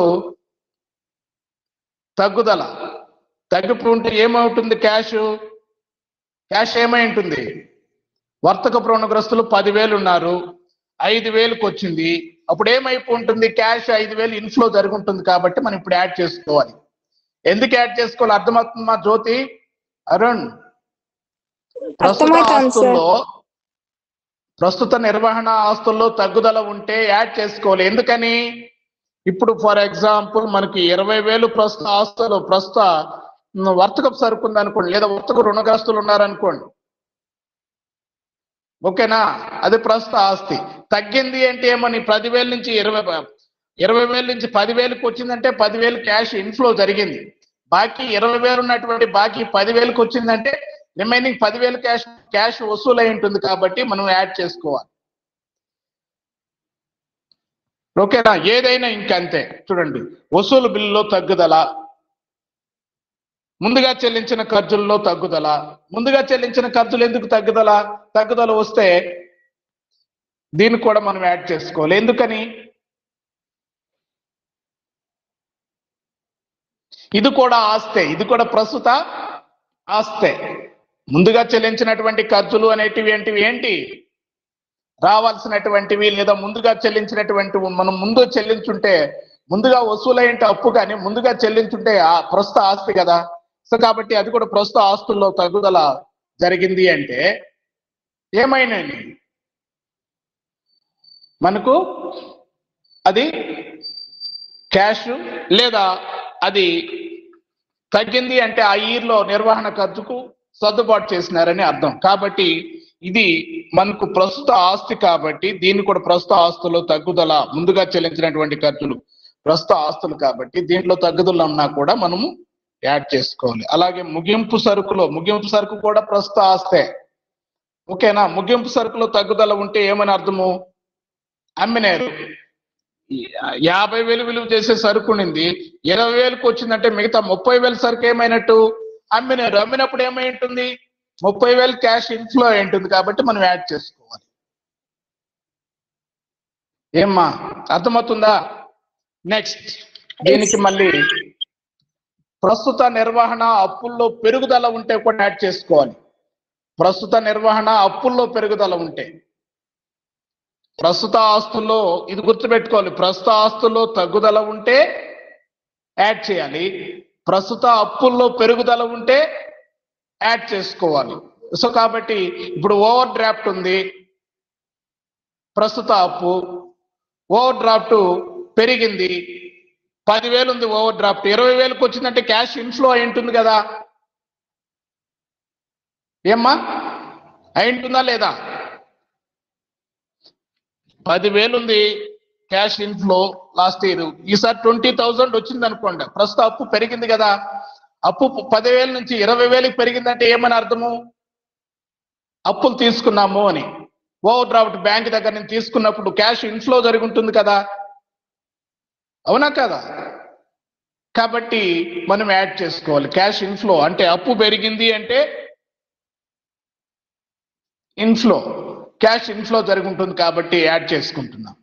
తగ్గిపోతుంటే ఏమవుతుంది? క్యాష్ ఏమై ఉంటుంది? వర్తకపు రుణగ్రస్తులు 10,000 ఉన్నారు, 5,000కి వచ్చింది. అప్పుడు ఏమైపోతుంది? క్యాష్ 5,000 ఇన్ఫ్లో జరుగుతుంది. కాబట్టి మనం ఇప్పుడు యాడ్ చేసుకోవాలి. ఎందుకు యాడ్ చేసుకోవాలి? అర్థమవుతుందా జ్యోతి, అరుణ్? ప్రస్తుత అర్థమవుతోంది సార్. ఆస్తుల్లో ప్రస్తుత నిర్వహణ ఆస్తుల్లో తగ్గుదల ఉంటే యాడ్ చేసుకోవాలి. ఎందుకని? ఇప్పుడు ఫర్ ఎగ్జాంపుల్ మనకి 20,000 ప్రస్తుత ఆస్తులు, ప్రస్తుత వర్తకపు సరుకు ఉందనుకోండి, లేదా వర్తక రుణగ్రస్తులు ఉన్నారనుకోండి, ఓకేనా, అది ప్రస్తుత ఆస్తి. తగ్గింది అంటే ఏమని? 10,000 నుంచి 20,000 నుంచి 10,000కి వచ్చిందంటే 10,000 క్యాష్ ఇన్ఫ్లో జరిగింది. బాకీ 20,000 ఉన్నటువంటి బాకీ 10,000కి వచ్చిందంటే రిమైనింగ్ 10,000 క్యాష్ వసూలు అయి ఉంటుంది కాబట్టి మనం యాడ్ చేసుకోవాలి. ఓకేనా? ఏదైనా ఇంకంతే. చూడండి, వసూలు బిల్లులో తగ్గుదల, ముందుగా చెల్లించిన ఖర్చుల్లో తగ్గుదల. ముందుగా చెల్లించిన ఖర్చులు ఎందుకు తగ్గుదల వస్తే దీన్ని కూడా మనం యాడ్ చేసుకోవాలి. ఎందుకని? ఇది కూడా ఆస్తే, ఇది కూడా ప్రస్తుత ఆస్తే. ముందుగా చెల్లించినటువంటి ఖర్చులు అనేటివి ఏంటి? రావాల్సినటువంటివి, లేదా ముందుగా చెల్లించినటువంటి, మనం ముందు చెల్లించుంటే, ముందుగా వసూలైంటే అప్పు, కానీ ముందుగా చెల్లించుంటే ఆ ప్రస్తుత ఆస్తి కదా. సో కాబట్టి అది కూడా ప్రస్తుత ఆస్తుల్లో తగ్గుదల జరిగింది అంటే ఏమైనా మనకు అది క్యాష్, లేదా అది తగ్గింది అంటే ఆ ఇయర్లో నిర్వహణ ఖర్చుకు సర్దుబాటు చేసినారని అర్థం. కాబట్టి ఇది మనకు ప్రస్తుత ఆస్తి కాబట్టి దీన్ని కూడా ప్రస్తుత ఆస్తుల్లో తగ్గుదల, ముందుగా చెల్లించినటువంటి ఖర్చులు ప్రస్తుత ఆస్తులు కాబట్టి దీంట్లో తగ్గుదల ఉన్నా కూడా మనము యాడ్ చేసుకోవాలి. అలాగే ముగింపు సరుకు కూడా ప్రస్తుత ఆస్తే. ఓకేనా? ముగింపు సరుకులో తగ్గుదల ఉంటే ఏమని అర్థము? అమ్మినారు, 50,000 విలువ చేసే సరుకు ఉండింది, 20,000కి వచ్చిందంటే మిగతా 30,000 సరుకు ఏమైనట్టు? అమ్మినారు. అమ్మినప్పుడు ఏమై ఉంటుంది? 30,000 క్యాష్ ఇన్ఫ్లో అయి ఉంటుంది కాబట్టి మనం యాడ్ చేసుకోవాలి. ఏమ్మా, అర్థమవుతుందా? నెక్స్ట్, దీనికి మళ్ళీ ప్రస్తుత నిర్వహణ అప్పుల్లో పెరుగుదల ఉంటే కూడా యాడ్ చేసుకోవాలి. ప్రస్తుత నిర్వహణ అప్పుల్లో పెరుగుదల ఉంటే, ప్రస్తుత ఆస్తుల్లో ఇది గుర్తుపెట్టుకోవాలి, ప్రస్తుత ఆస్తుల్లో తగ్గుదల ఉంటే యాడ్ చేయాలి, ప్రస్తుత అప్పుల్లో పెరుగుదల ఉంటే యాడ్ చేసుకోవాలి. సో కాబట్టి ఇప్పుడు ఓవర్ డ్రాఫ్ట్ ఉంది, ప్రస్తుత అప్పు, ఓవర్ డ్రాఫ్ట్ పెరిగింది, 10,000 ఉంది ఓవర్ డ్రాఫ్ట్, 20,000కి వచ్చిందంటే క్యాష్ ఇన్ఫ్లో అయి ఉంటుంది కదా. ఏమ్మా, అయి ఉంటుందా లేదా? 10,000 ఉంది క్యాష్ ఇన్ఫ్లో లాస్ట్ ఇయర్, ఈసారి 20,000 వచ్చింది అనుకోండి, ప్రస్తుత అప్పు పెరిగింది కదా. అప్పు 10,000 నుంచి 20,000కి పెరిగిందంటే ఏమని అర్థము? అప్పులు తీసుకున్నాము అని. ఓవర్ డ్రాఫ్ట్ బ్యాంక్ దగ్గర నుంచి తీసుకున్నప్పుడు క్యాష్ ఇన్ఫ్లో జరిగి ఉంటుంది కదా, అవునా కదా? కాబట్టి మనం యాడ్ చేసుకోవాలి. క్యాష్ ఇన్ఫ్లో అంటే అప్పు పెరిగింది అంటే ఇన్ఫ్లో, క్యాష్ ఇన్ఫ్లో జరిగి ఉంటుంది కాబట్టి యాడ్ చేసుకుంటున్నాం.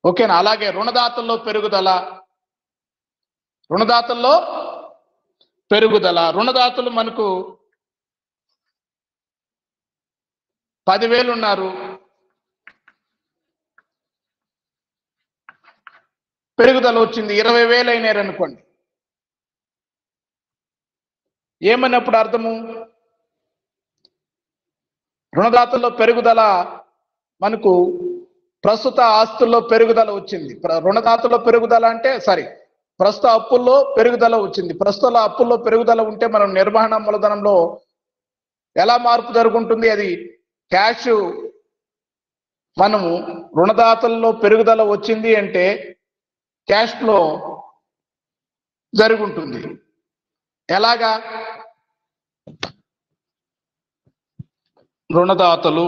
ఓకేనా? అలాగే రుణదాతల్లో పెరుగుదల, రుణదాతలు మనకు 10,000 ఉన్నారు, పెరుగుదల వచ్చింది 20,000 అయినారు అనుకోండి, ఏమన్నప్పుడు అర్థము? రుణదాతల్లో పెరుగుదల మనకు ప్రస్తుత ఆస్తుల్లో పెరుగుదల వచ్చింది. రుణదాతల్లో పెరుగుదల అంటే ప్రస్తుత అప్పుల్లో పెరుగుదల వచ్చింది. ప్రస్తుత అప్పుల్లో పెరుగుదల ఉంటే మనం నిర్వహణ మూలధనంలో ఎలా మార్పు జరుగుతుంది? అది క్యాష్, మనము రుణదాతల్లో పెరుగుదల వచ్చింది అంటే క్యాష్ ఫ్లో జరుగుతుంది. ఎలాగా? రుణదాతలు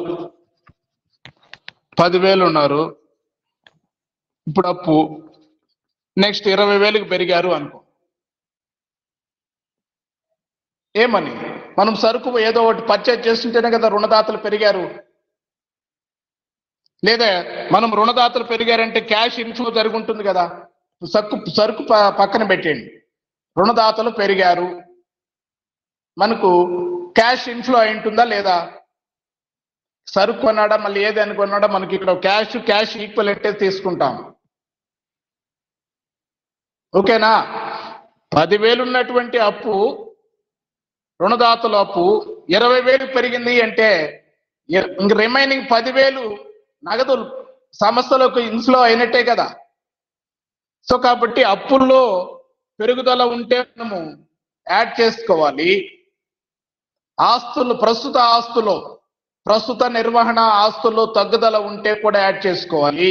10,000 ఉన్నారు, ఇప్పుడు అప్పు నెక్స్ట్ 20,000కి పెరిగారు అనుకో, ఏమని? మనం సరుకు ఏదో ఒకటి పర్చేజ్ చేస్తుంటేనే కదా రుణదాతలు పెరిగారు. లేదా మనం రుణదాతలు పెరిగారంటే క్యాష్ ఇన్ఫ్లో జరిగి ఉంటుంది కదా. సరుకు పక్కన పెట్టండి, రుణదాతలు పెరిగారు, మనకు క్యాష్ ఇన్ఫ్లో అయి ఉంటుందా లేదా? సరుకు కొన్నాడా, మళ్ళీ ఏది అనుకున్నాడా, మనకి ఇక్కడ క్యాష్ ఈక్వలెంట్ తీసుకుంటాం. ఓకేనా? 10,000 ఉన్నటువంటి అప్పు, రుణదాతల అప్పు 20,000 పెరిగింది అంటే ఇంక రిమైనింగ్ 10,000 నగదు సంస్థలకు ఇన్ఫ్లో అయినట్టే కదా. సో కాబట్టి అప్పుల్లో పెరుగుదల ఉంటే మనము యాడ్ చేసుకోవాలి. ఆస్తులు, ప్రస్తుత నిర్వహణ ఆస్తుల్లో తగ్గుదల ఉంటే కూడా యాడ్ చేసుకోవాలి.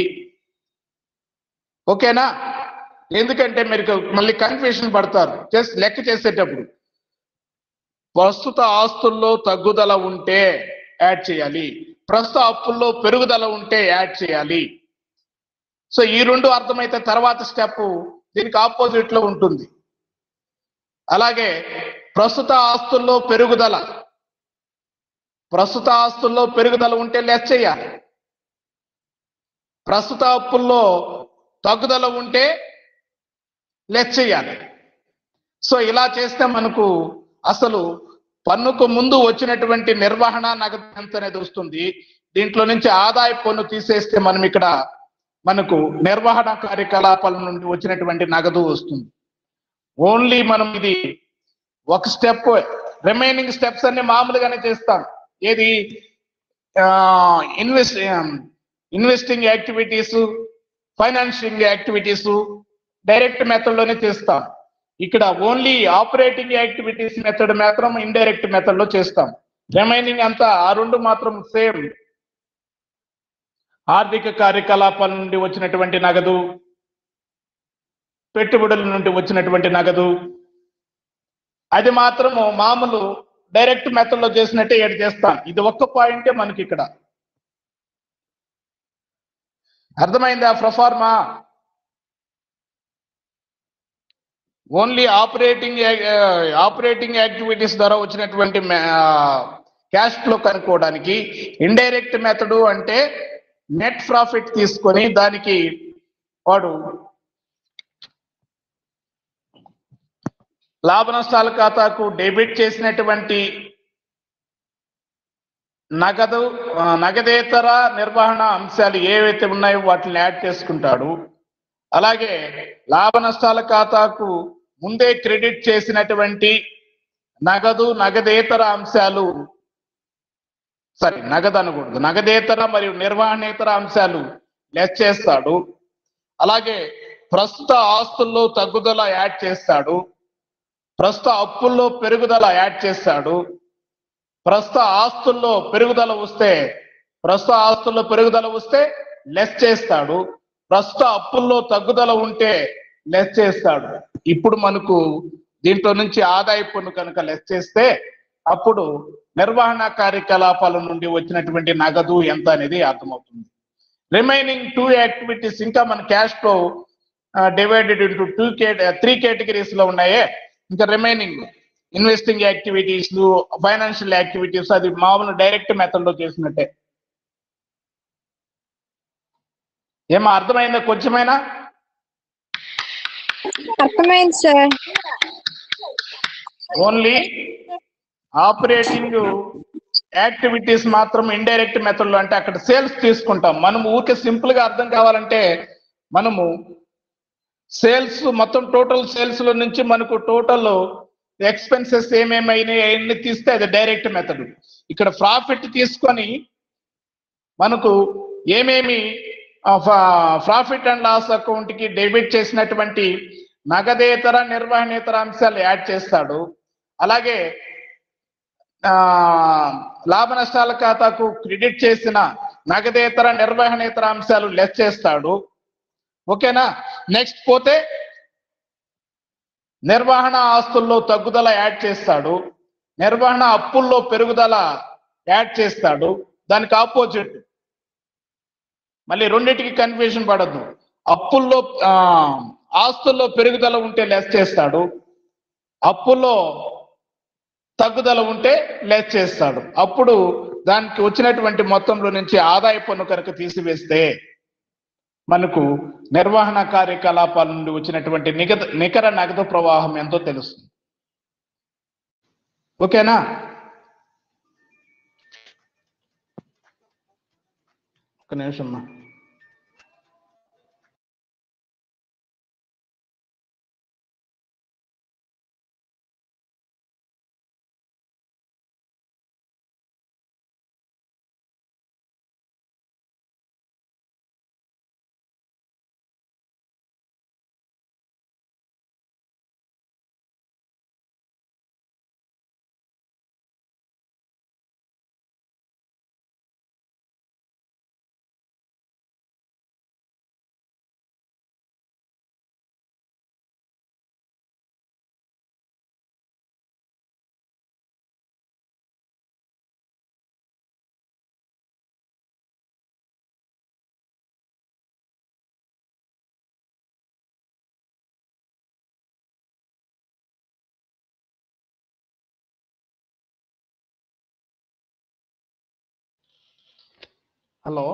ఓకేనా? ఎందుకంటే మీరు మళ్ళీ కన్ఫ్యూషన్ పడతారు లెక్క చేసేటప్పుడు. ప్రస్తుత ఆస్తుల్లో తగ్గుదల ఉంటే యాడ్ చేయాలి, ప్రస్తుత అప్పుల్లో పెరుగుదల ఉంటే యాడ్ చేయాలి. సో ఈ రెండు అర్థమైతే తర్వాత స్టెప్ దీనికి ఆపోజిట్ లో ఉంటుంది. అలాగే ప్రస్తుత ఆస్తుల్లో పెరుగుదల ఉంటే లెస్ చేయాలి, ప్రస్తుత అప్పుల్లో తగ్గుదల ఉంటే లెస్ చేయాలి. సో ఇలా చేస్తే మనకు అసలు పన్నుకు ముందు వచ్చినటువంటి నిర్వహణ నగదు ఎంత అనేది వస్తుంది. దీంట్లో నుంచి ఆదాయ పన్ను తీసేస్తే మనకు నిర్వహణ కార్యకలాపాల నుండి వచ్చినటువంటి నగదు వస్తుంది. ఓన్లీ మనం ఇది ఒక స్టెప్, రిమైనింగ్ స్టెప్స్ అన్ని మామూలుగానే చేస్తాం. ఏది investing activities, financing activities direct method లోనే చేస్తాం. ఇక్కడ ఓన్లీ ఆపరేటింగ్ యాక్టివిటీస్ మెథడ్ మాత్రం ఇండైరెక్ట్ మెథడ్ లో చేస్తాం. రిమైనింగ్ అంతా ఆ రెండు మాత్రం సేమ్. ఆర్థిక కార్యకలాపాల నుండి వచ్చినటువంటి నగదు, పెట్టుబడుల నుండి వచ్చినటువంటి నగదు, అది మాత్రము మామూలు డైరెక్ట్ మెథడ్ లో చేసినట్టే ఏడు చేస్తాం. ఇది ఒక్క పాయింటే మనకి ఇక్కడ అర్థమైందా? ప్రొఫార్మా ఓన్లీ ఆపరేటింగ్ యాక్టివిటీస్ ద్వారా వచ్చినటువంటి క్యాష్ ఫ్లో కనుక్కోవడానికి. ఇండైరెక్ట్ మెథడ్ అంటే నెట్ ప్రాఫిట్ తీసుకొని దానికి వాడు లాభ నష్టాల ఖాతాకు డెబిట్ చేసినటువంటి నగదేతర నిర్వహణ అంశాలు ఏవైతే ఉన్నాయో వాటిని యాడ్ చేసుకుంటాడు. అలాగే లాభ నష్టాల ఖాతాకు ముందే క్రెడిట్ చేసినటువంటి నగదేతర అంశాలు, నగదు అనకూడదు, నగదేతర మరియు నిర్వహణేతర అంశాలు లెస్ చేస్తాడు. అలాగే ప్రస్తుత ఆస్తుల్లో తగ్గుదల యాడ్ చేస్తాడు, ప్రస్తుత అప్పుల్లో పెరుగుదల యాడ్ చేస్తాడు. ప్రస్తుత ఆస్తుల్లో పెరుగుదల వస్తే లెస్ చేస్తాడు, ప్రస్తుత అప్పుల్లో తగ్గుదల ఉంటే లెస్ చేస్తాడు. ఇప్పుడు మనకు దీంట్లో నుంచి ఆదాయ పన్ను కనుక లెస్ చేస్తే అప్పుడు నిర్వహణ కార్యకలాపాల నుండి వచ్చినటువంటి నగదు ఎంత అనేది అర్థమవుతుంది. రిమైనింగ్ 2 యాక్టివిటీస్ ఇంకా మన cash flow divided into 3 categories లో ఉన్నాయే. ఇంకా remaining investing activities, financial activities అది మామూలు డైరెక్ట్ మెథడ్ లో చేసినట్టే. ఏమో అర్థమైందా? కొంచెమైనా అర్థమైంది సార్. ఓన్లీ ఆపరేటింగ్ యాక్టివిటీస్ మాత్రం ఇండైరెక్ట్ మెథడ్ లో, అంటే అక్కడ సేల్స్ తీసుకుంటాం. మనం ఊరికే సింపుల్ గా అర్థం కావాలంటే మనము సేల్స్ మొత్తం టోటల్ సేల్స్ లో నుంచి మనకు టోటల్ ఎక్స్పెన్సెస్ ఏమేమైనాయి అన్ని తీస్తే అది డైరెక్ట్ మెథడ్. ఇక్కడ ప్రాఫిట్ తీసుకొని మనకు ఏమేమి ప్రాఫిట్ అండ్ లాస్ అకౌంట్ కి డెబిట్ చేసినటువంటి నగదేతర నిర్వహణేతర అంశాలు యాడ్ చేస్తాడు. అలాగే లాభ నష్టాల ఖాతాకు క్రెడిట్ చేసిన నగదేతర నిర్వహణేతర అంశాలు లెస్ చేస్తాడు. ఓకేనా? నెక్స్ట్ పోతే నిర్వహణ ఆస్తుల్లో తగ్గుదల యాడ్ చేస్తాడు, నిర్వహణ అప్పుల్లో పెరుగుదల యాడ్ చేస్తాడు. దానికి ఆపోజిట్ మళ్ళీ రెండింటికి కన్ఫ్యూజన్ పడద్దు. అప్పుల్లో ఆస్తుల్లో పెరుగుదల ఉంటే లెస్ చేస్తాడు, అప్పుల్లో తగ్గుదల ఉంటే లెస్ చేస్తాడు. అప్పుడు దానికి వచ్చినటువంటి మొత్తంలో నుంచి ఆదాయ పన్ను కనుక తీసివేస్తే మనకు నిర్వహణ కార్యకలాపాల నుండి వచ్చినటువంటి నికర నగదు ప్రవాహం ఎంతో తెలుస్తుంది. ఓకేనా? ఒక నిమిషం. హలో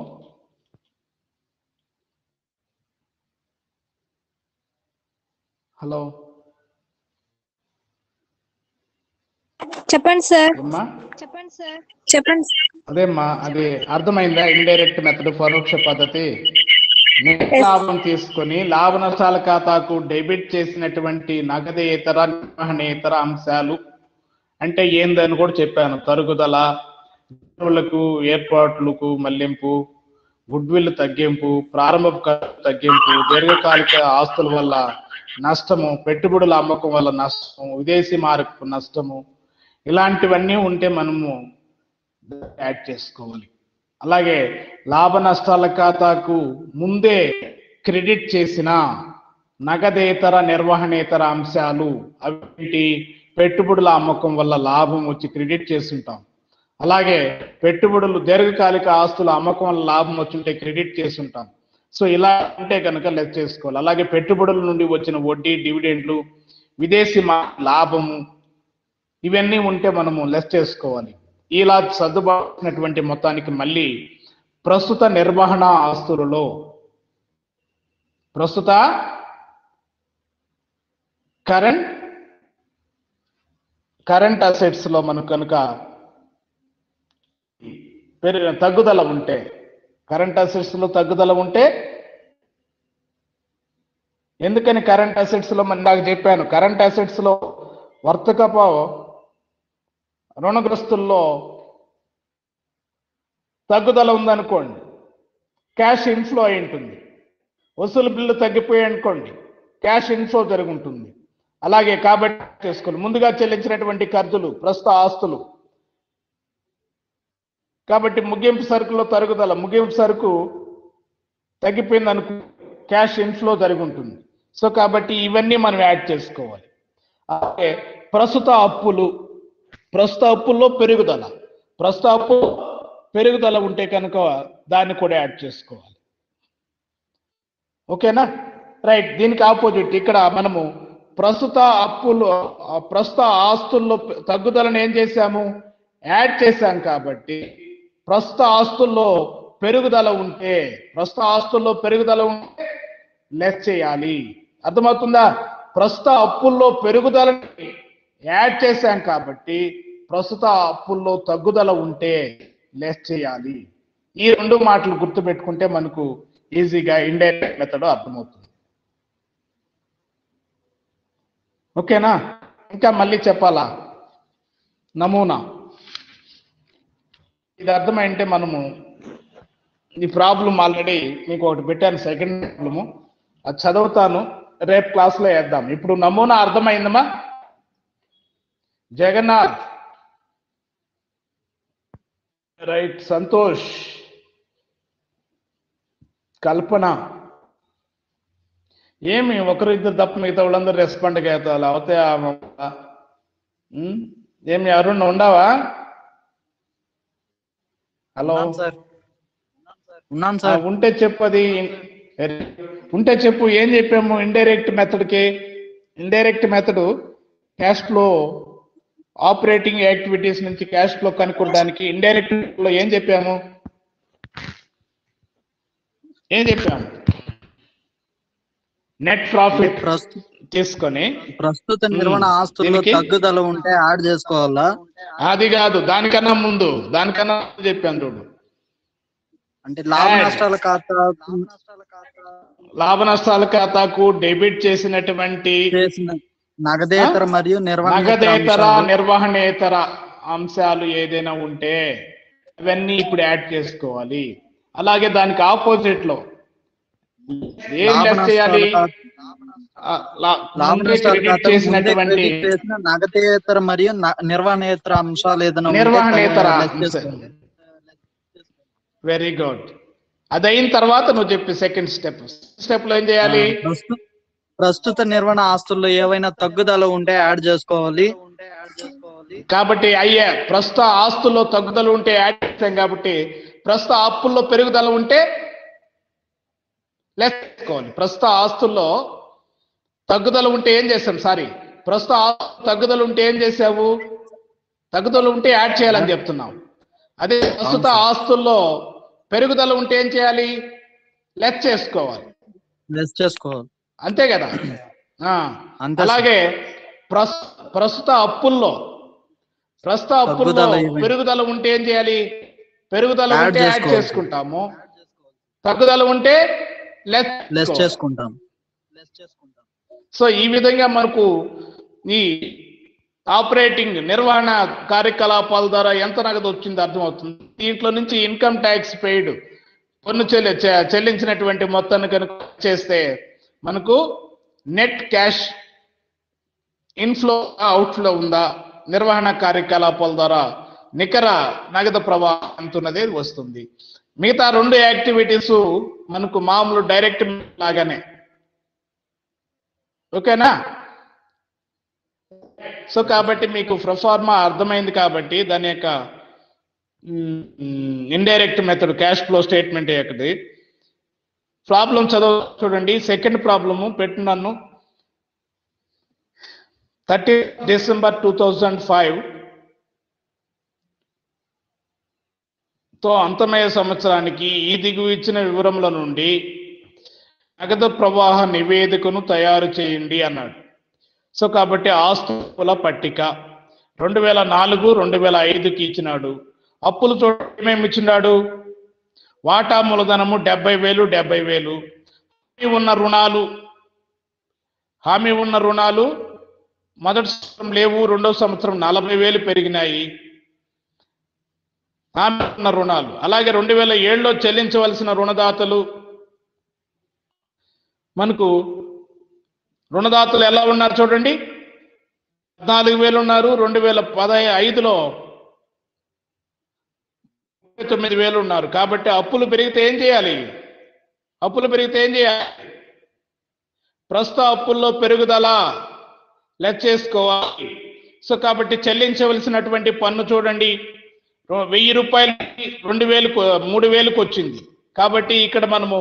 హలో చెప్పండి సార్. ఏమ్మా చెప్పండి సార్. అదేమ్మా అది అర్థమైందా? ఇండైరెక్ట్ మెథడ్, పరోక్ష పద్ధతి. నెట్ లాభం తీసుకొని లాభ నష్టాల ఖాతాకు డెబిట్ చేసినటువంటి నగదేతర నిర్వహణేతర అంశాలు అంటే ఏందని కూడా చెప్పాను. తరుగుదల, వనరులకు ఏర్పాట్లకు మళ్లింపు, గుడ్విల్ తగ్గింపు, ప్రారంభ ఖర్చు తగ్గింపు, దీర్ఘకాలిక ఆస్తుల వల్ల నష్టము, పెట్టుబడుల అమ్మకం వల్ల నష్టము, విదేశీ మార్పు నష్టము, ఇలాంటివన్నీ ఉంటే మనము యాడ్ చేసుకోవాలి. అలాగే లాభ నష్టాల ఖాతాకు ముందే క్రెడిట్ చేసిన నగదేతర నిర్వహణేతర అంశాలు అవి పెట్టుబడుల అమ్మకం వల్ల లాభం వచ్చి క్రెడిట్ చేస్తుంటాం. అలాగే పెట్టుబడులు దీర్ఘకాలిక ఆస్తుల అమ్మకం వల్ల లాభం వచ్చుంటే క్రెడిట్ చేస్తుంటాం. సో ఇలా ఉంటే కనుక లెక్క చేసుకోవాలి. అలాగే పెట్టుబడుల నుండి వచ్చిన వడ్డీ, డివిడెండ్లు, విదేశీ లాభము ఇవన్నీ ఉంటే మనము లెస్ చేసుకోవాలి. ఇలా సర్దుబాటునటువంటి మొత్తానికి మళ్ళీ ప్రస్తుత నిర్వహణ ఆస్తులలో ప్రస్తుత కరెంట్ అసెట్స్ లో మనకు కనుక తగ్గుదల ఉంటే, కరెంట్ అసెట్స్ లో తగ్గుదల ఉంటే, ఎందుకని కరెంట్ అసెట్స్ లో నాకు చెప్పాను, కరెంట్ అసెట్స్ లో వర్తకపు రుణగ్రస్తుల్లో తగ్గుదల ఉందనుకోండి, క్యాష్ ఇన్ఫ్లో అయి ఉంటుంది. వసూలు బిల్లు తగ్గిపోయాయి అనుకోండి, క్యాష్ ఇన్ఫ్లో జరుగుతుంది. అలాగే కాబట్టి చేసుకోండి, ముందుగా చెల్లించినటువంటి ఖర్చులు ప్రస్తుత ఆస్తులు. కాబట్టి ముగింపు సరుకులో తరుగుదల, ముగింపు సరుకు తగ్గిపోయింది అనుకో, క్యాష్ ఇన్ఫ్లో జరిగి ఉంటుంది. సో కాబట్టి ఇవన్నీ మనం యాడ్ చేసుకోవాలి. అలాగే ప్రస్తుత అప్పుల్లో పెరుగుదల, ప్రస్తుత అప్పు పెరుగుదల ఉంటే కనుక దాన్ని కూడా యాడ్ చేసుకోవాలి. ఓకేనా? రైట్. దీనికి ఆపోజిట్ ఇక్కడ మనము ప్రస్తుత ఆస్తుల్లో తగ్గుదలను ఏం చేశాము? యాడ్ చేశాం. కాబట్టి ప్రస్తుత ఆస్తుల్లో పెరుగుదల ఉంటే లెస్ చేయాలి. అర్థమవుతుందా? ప్రస్తుత అప్పుల్లో పెరుగుదలని యాడ్ చేశాం కాబట్టి ప్రస్తుత అప్పుల్లో తగ్గుదల ఉంటే లెస్ చేయాలి. ఈ రెండు మాటలు గుర్తుపెట్టుకుంటే మనకు ఈజీగా ఇండైరెక్ట్ మెథడ్ అర్థమవుతుంది. ఓకేనా? ఇంకా మళ్ళీ చెప్పాలా? నమూనా ఇది అర్థమైంటే మనము ఈ ప్రాబ్లం ఆల్రెడీ మీకు ఒకటి పెట్టాను, సెకండ్ ప్రాబ్లము, అది చదువుతాను, రేపు క్లాస్లో వేద్దాం. ఇప్పుడు నమూనా అర్థమైందమ్మా? జగన్నాథ్, రైట్, సంతోష్, కల్పన, ఏమి ఒకరు ఇద్దరు తప్ప మిగతా వాళ్ళందరూ రెస్పాండ్ అవుతారు. అవుతే ఏమి అరుణ్ ఉండవా? హలో, ఉన్నాను సార్. ఉంటే చెప్పు. అది ఉంటే చెప్పు. ఏం చెప్పాము? Indirect method cash flow operating activities నుంచి క్యాష్ ఫ్లో కనుక్కోవడానికి ఇండైరెక్ట్ లో ఏం చెప్పాము? నెట్ ప్రాఫిట్ తీసుకొని ప్రస్తుత నిర్వహణ ఆస్తుల్లో తగ్గుదల ఉంటే యాడ్ చేసుకోవాలా? అది కాదు, దానికన్నా ముందు చెప్పాను చూడు. అంటే లాభ నష్టాల ఖాతాకు డెబిట్ చేసినటువంటి నగదేతర మరియు నిర్వహణేతర అంశాలు ఏదైనా ఉంటే ఇవన్నీ ఇప్పుడు యాడ్ చేసుకోవాలి. అలాగే దానికి ఆపోజిట్ లో ఏం చేయాలి? చేసినటువంటి నగదేతర మరియు నిర్వహణేతర అంశాలు ఏదైనా వెరీ గుడ్. అదైన తర్వాత నువ్వు చెప్పి సెకండ్ స్టెప్ లో ఏం చేయాలి? ప్రస్తుత నిర్వహణ ఆస్తుల్లో ఏవైనా తగ్గుదల ఉంటే యాడ్ చేసుకోవాలి. కాబట్టి ప్రస్తుత ఆస్తుల్లో తగ్గుదల ఉంటే యాడ్ చేస్తాం. కాబట్టి ప్రస్తుత అప్పుల్లో పెరుగుదల ఉంటే లెస్ చేసుకోవాలి. ప్రస్తుత ఆస్తుల్లో తగ్గుదల ఉంటే ఏం చేస్తాం? ప్రస్తుత తగ్గుదల ఉంటే ఏం చేసావు? తగ్గుదల ఉంటే యాడ్ చేయాలని చెప్తున్నాం. అదే ప్రస్తుత ఆస్తుల్లో పెరుగుదల ఉంటే ఏం చేయాలి? లెస్ చేసుకోవాలి. లెస్ చేసుకోవాలి. అంతే కదా? అంతే అలాగే ప్రస్తుత అప్పుల్లో పెరుగుదల ఉంటే ఏం చేయాలి? పెరుగుదల ఉంటే యాడ్ చేసుకుంటాము, తగ్గుదల ఉంటే లెస్ చేసుకుంటాం. సో ఈ విధంగా మనకు ఈ ఆపరేటింగ్ నిర్వహణ కార్యకలాపాల ద్వారా ఎంత నగదు వచ్చింది అర్థమవుతుంది. దీంట్లో నుంచి ఇన్కమ్ ట్యాక్స్ పెయిడ్, పన్ను చెల్లించినటువంటి మొత్తాన్ని కనుక చేస్తే మనకు నెట్ క్యాష్ ఇన్ఫ్లో అవుట్ఫ్లో ఉందా, నిర్వహణ కార్యకలాపాల ద్వారా నికర నగదు ప్రవాహం ఎంత ఉన్నది వస్తుంది. మిగతా 2 యాక్టివిటీస్ మనకు మామూలు డైరెక్ట్ లాగానే. ఓకేనా? సో కాబట్టి మీకు ప్రొఫార్మా అర్థమైంది కాబట్టి దాని యొక్క indirect method cash flow statement యొక్కది ప్రాబ్లం చూడండి. సెకండ్ ప్రాబ్లము పెట్టున్నాను. 30 డిసెంబర్ 2005 తో అంతమయ్యే సంవత్సరానికి ఈ దిగువ ఇచ్చిన వివరముల నుండి నగదు ప్రవాహ నివేదికను తయారు చేయండి అన్నాడు. సో కాబట్టి ఆస్తుల పట్టిక 2004, 2005కి ఇచ్చినాడు. అప్పులు చూడండి ఏమేమి ఇచ్చినాడు? వాటా మూలధనము 70,000. హామీ ఉన్న రుణాలు మొదటి సంవత్సరం లేవు, రెండవ సంవత్సరం 40,000 పెరిగినాయి హామీ ఉన్న రుణాలు. అలాగే 2007లో చెల్లించవలసిన రుణదాతలు మనకు రుణదాతలు ఎలా ఉన్నారు చూడండి. 14,000 ఉన్నారు. 2015లో 39,000 ఉన్నారు. కాబట్టి అప్పులు పెరిగితే ఏం చేయాలి? ప్రస్తుత అప్పుల్లో పెరుగుదల లెస్ చేసుకోవాలి. సో కాబట్టి చెల్లించవలసినటువంటి పన్ను చూడండి, 1,000 రూపాయలు 3,000కు వచ్చింది. కాబట్టి ఇక్కడ మనము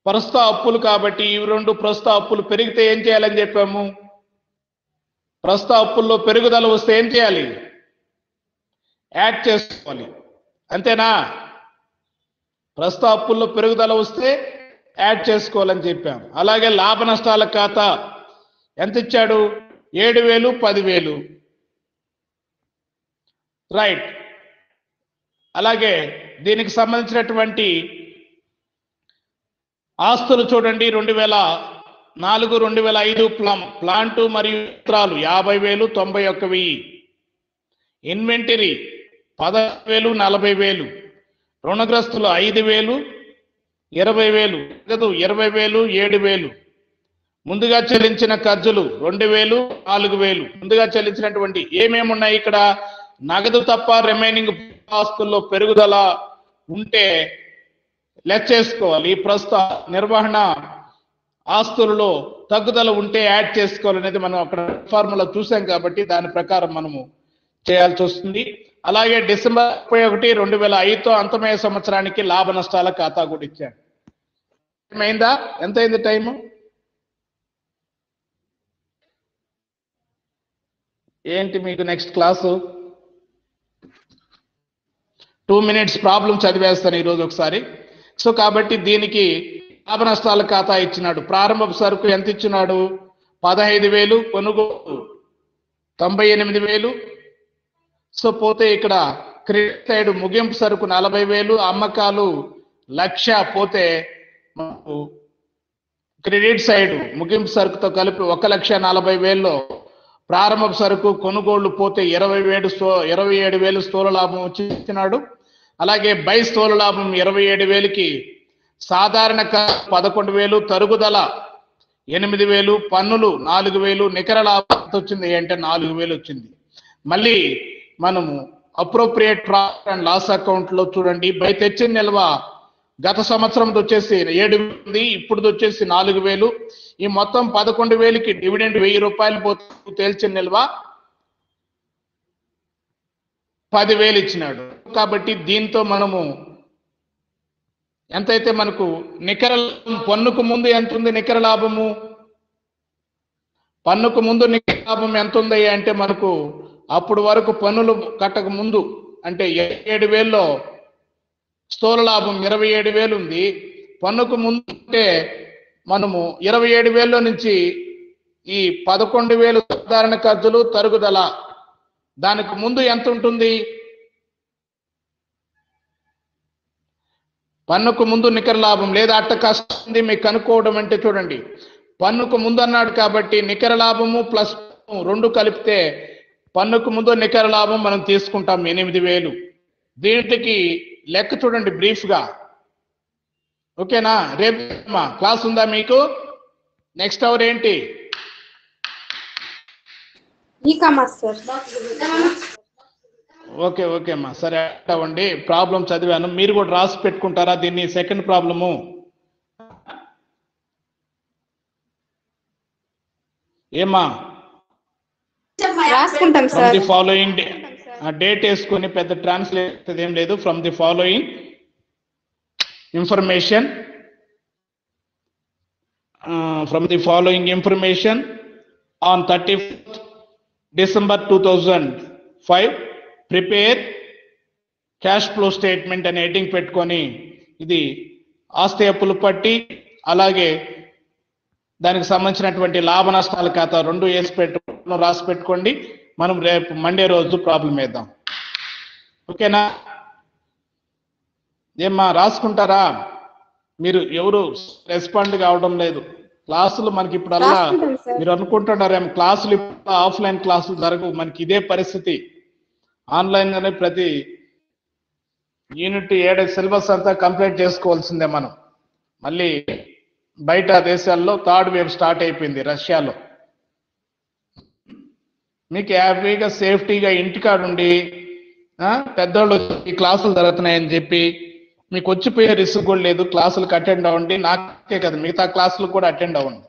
ప్రస్తుత అప్పులు కాబట్టి ఇవి 2 ప్రస్తుత అప్పులు పెరిగితే ఏం చేయాలని చెప్పాము? ప్రస్తుత అప్పుల్లో పెరుగుదల వస్తే ఏం చేయాలి? యాడ్ చేసుకోవాలి. అంతేనా? ప్రస్తుత అప్పుల్లో పెరుగుదల వస్తే యాడ్ చేసుకోవాలని చెప్పాం. అలాగే లాభ నష్టాల ఖాతా ఎంత ఇచ్చాడు? 7,000, 10,000. రైట్. అలాగే దీనికి సంబంధించినటువంటి ఆస్తులు చూడండి. 2004, 2005 ప్లాంటు మరియు యంత్రాలు 50,000, 91,000. ఇన్వెంటరీ 10,000, 40,000. రుణగ్రస్తులు 5,000, 20,000. నగదు 20,000, 7,000. ముందుగా చెల్లించిన ఖర్చులు 2,000, 4,000. ముందుగా చెల్లించినటువంటి ఏమేమి ఉన్నాయి ఇక్కడ? నగదు తప్ప రిమైనింగ్ ఆస్తుల్లో పెరుగుదల ఉంటే లెస్ చేసుకోవాలి. ప్రస్తుత నిర్వహణ ఆస్తులలో తగ్గుదల ఉంటే యాడ్ చేసుకోవాలనేది మనం అక్కడ ఫార్ములా చూసాం కాబట్టి దాని ప్రకారం మనము చేయాల్సి వస్తుంది. అలాగే డిసెంబర్ 31, 2005తో అంతమయ్యే సంవత్సరానికి లాభ నష్టాల ఖాతా కూడా ఇచ్చాడు. ఏమైందా? ఎంత అయింది టైము? ఏంటి మీకు నెక్స్ట్ క్లాసు? 2 minutes ప్రాబ్లం చదివేస్తాను ఈరోజు ఒకసారి. సో కాబట్టి దీనికి లాభ నష్టాల ఖాతా ఇచ్చినాడు. ప్రారంభ సరుకు ఎంత ఇచ్చినాడు? 15,000. కొనుగోలు 98,000. సో పోతే ఇక్కడ క్రెడిట్ సైడ్ ముగింపు సరుకు 40,000, అమ్మకాలు 1,00,000 పోతే క్రెడిట్ సైడ్ ముగింపు సరుకుతో కలిపి 1,40,000లో ప్రారంభ సరుకు కొనుగోళ్లు పోతే 27,000 స్థూల లాభం వచ్చినాడు. అలాగే బై స్థూల లాభం 27,000కి సాధారణ 11,000, తరుగుదల 8,000, పన్నులు 4,000, నికర లాభం వచ్చింది అంటే 4,000 వచ్చింది. మళ్ళీ మనము appropriate profit and loss account లో చూడండి. బై తెచ్చిన నిల్వ గత సంవత్సరం వచ్చేసి 7,000, ఇప్పుడు వచ్చేసి 4,000. ఈ మొత్తం 11,000కి డివిడెండ్ 1,000 రూపాయలు పోతే తేల్చిన నిల్వ 10,000 ఇచ్చినాడు. కాబట్టి దీంతో మనము ఎంతైతే మనకు నికర పన్నుకు ముందు ఎంత ఉంది? నికర లాభము పన్నుకు ముందు నికర లాభం ఎంత ఉంది అంటే మనకు అప్పుడు వరకు పన్నులు కట్టక ముందు అంటే 7,000లో స్థూల లాభం 27,000 ఉంది. పన్నుకు ముందు ఉంటే మనము 27,000లో నుంచి ఈ 11,000 సాధారణ ఖర్చులు తరుగుదల, దానికి ముందు ఎంత ఉంటుంది? పన్నుకు ముందు నికర లాభం లేదా అట్ట కష్టం మీకు కనుక్కోవడం అంటే చూడండి, పన్నుకు ముందు అన్నాడు కాబట్టి నికర లాభము ప్లస్ రెండు కలిపితే పన్నుకు ముందు నికర లాభం మనం తీసుకుంటాం 8,000. దీనికి లెక్క చూడండి బ్రీఫ్ గా. ఓకేనా? రేపు క్లాస్ ఉందా మీకు? నెక్స్ట్ అవర్ ఏంటి? E commerce sir. ఓకే ఓకే అమ్మా, సరే అవ్వండి. ప్రాబ్లం చదివాను, మీరు కూడా రాసి పెట్టుకుంటారా దీన్ని? సెకండ్ ప్రాబ్లము ఏమా? రాసుకుంటాం from sir. The following date వేసుకొని పెద్ద ట్రాన్స్లేట్ ఏం లేదు. From the following information on 31st December 2005 prepare cash flow statement అని హెడ్డింగ్ పెట్టుకొని ఇది ఆస్తి అప్పులు పట్టి అలాగే దానికి సంబంధించినటువంటి లాభ నష్టాల ఖాతా రెండు రాసి పెట్టుకోండి. మనం రేపు మండే రోజు ప్రాబ్లం వేద్దాం. ఓకేనా? ఏమ్మా రాసుకుంటారా? మీరు ఎవరు రెస్పాండ్ కావడం లేదు. క్లాసులు మనకి ఇప్పుడల్లా రాసుకుంటాం సార్. మీరు అనుకుంటున్నారేమో క్లాసులు ఇప్పుడు ఆఫ్లైన్ క్లాసులు జరగవు. మనకి ఇదే పరిస్థితి. ఆన్లైన్ గానే ప్రతి యూనిట్ సిలబస్ అంతా కంప్లీట్ చేసుకోవాల్సిందే మనం. మళ్ళీ బయట దేశాల్లో థర్డ్ వేవ్ స్టార్ట్ అయిపోయింది, రష్యాలో. మీకు హ్యాపీగా సేఫ్టీగా ఇంటికాడ ఉండి పెద్దోళ్ళు ఈ క్లాసులు జరుగుతున్నాయని చెప్పి మీకు వచ్చిపోయే రిస్క్ కూడా లేదు. క్లాసులకు అటెండ్ అవ్వండి. నాకే కదా, మిగతా క్లాసులకు కూడా అటెండ్ అవ్వండి.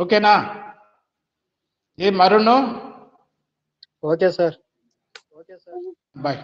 ఓకేనా? ఏ మరుణ్? Okay sir. బాయ్.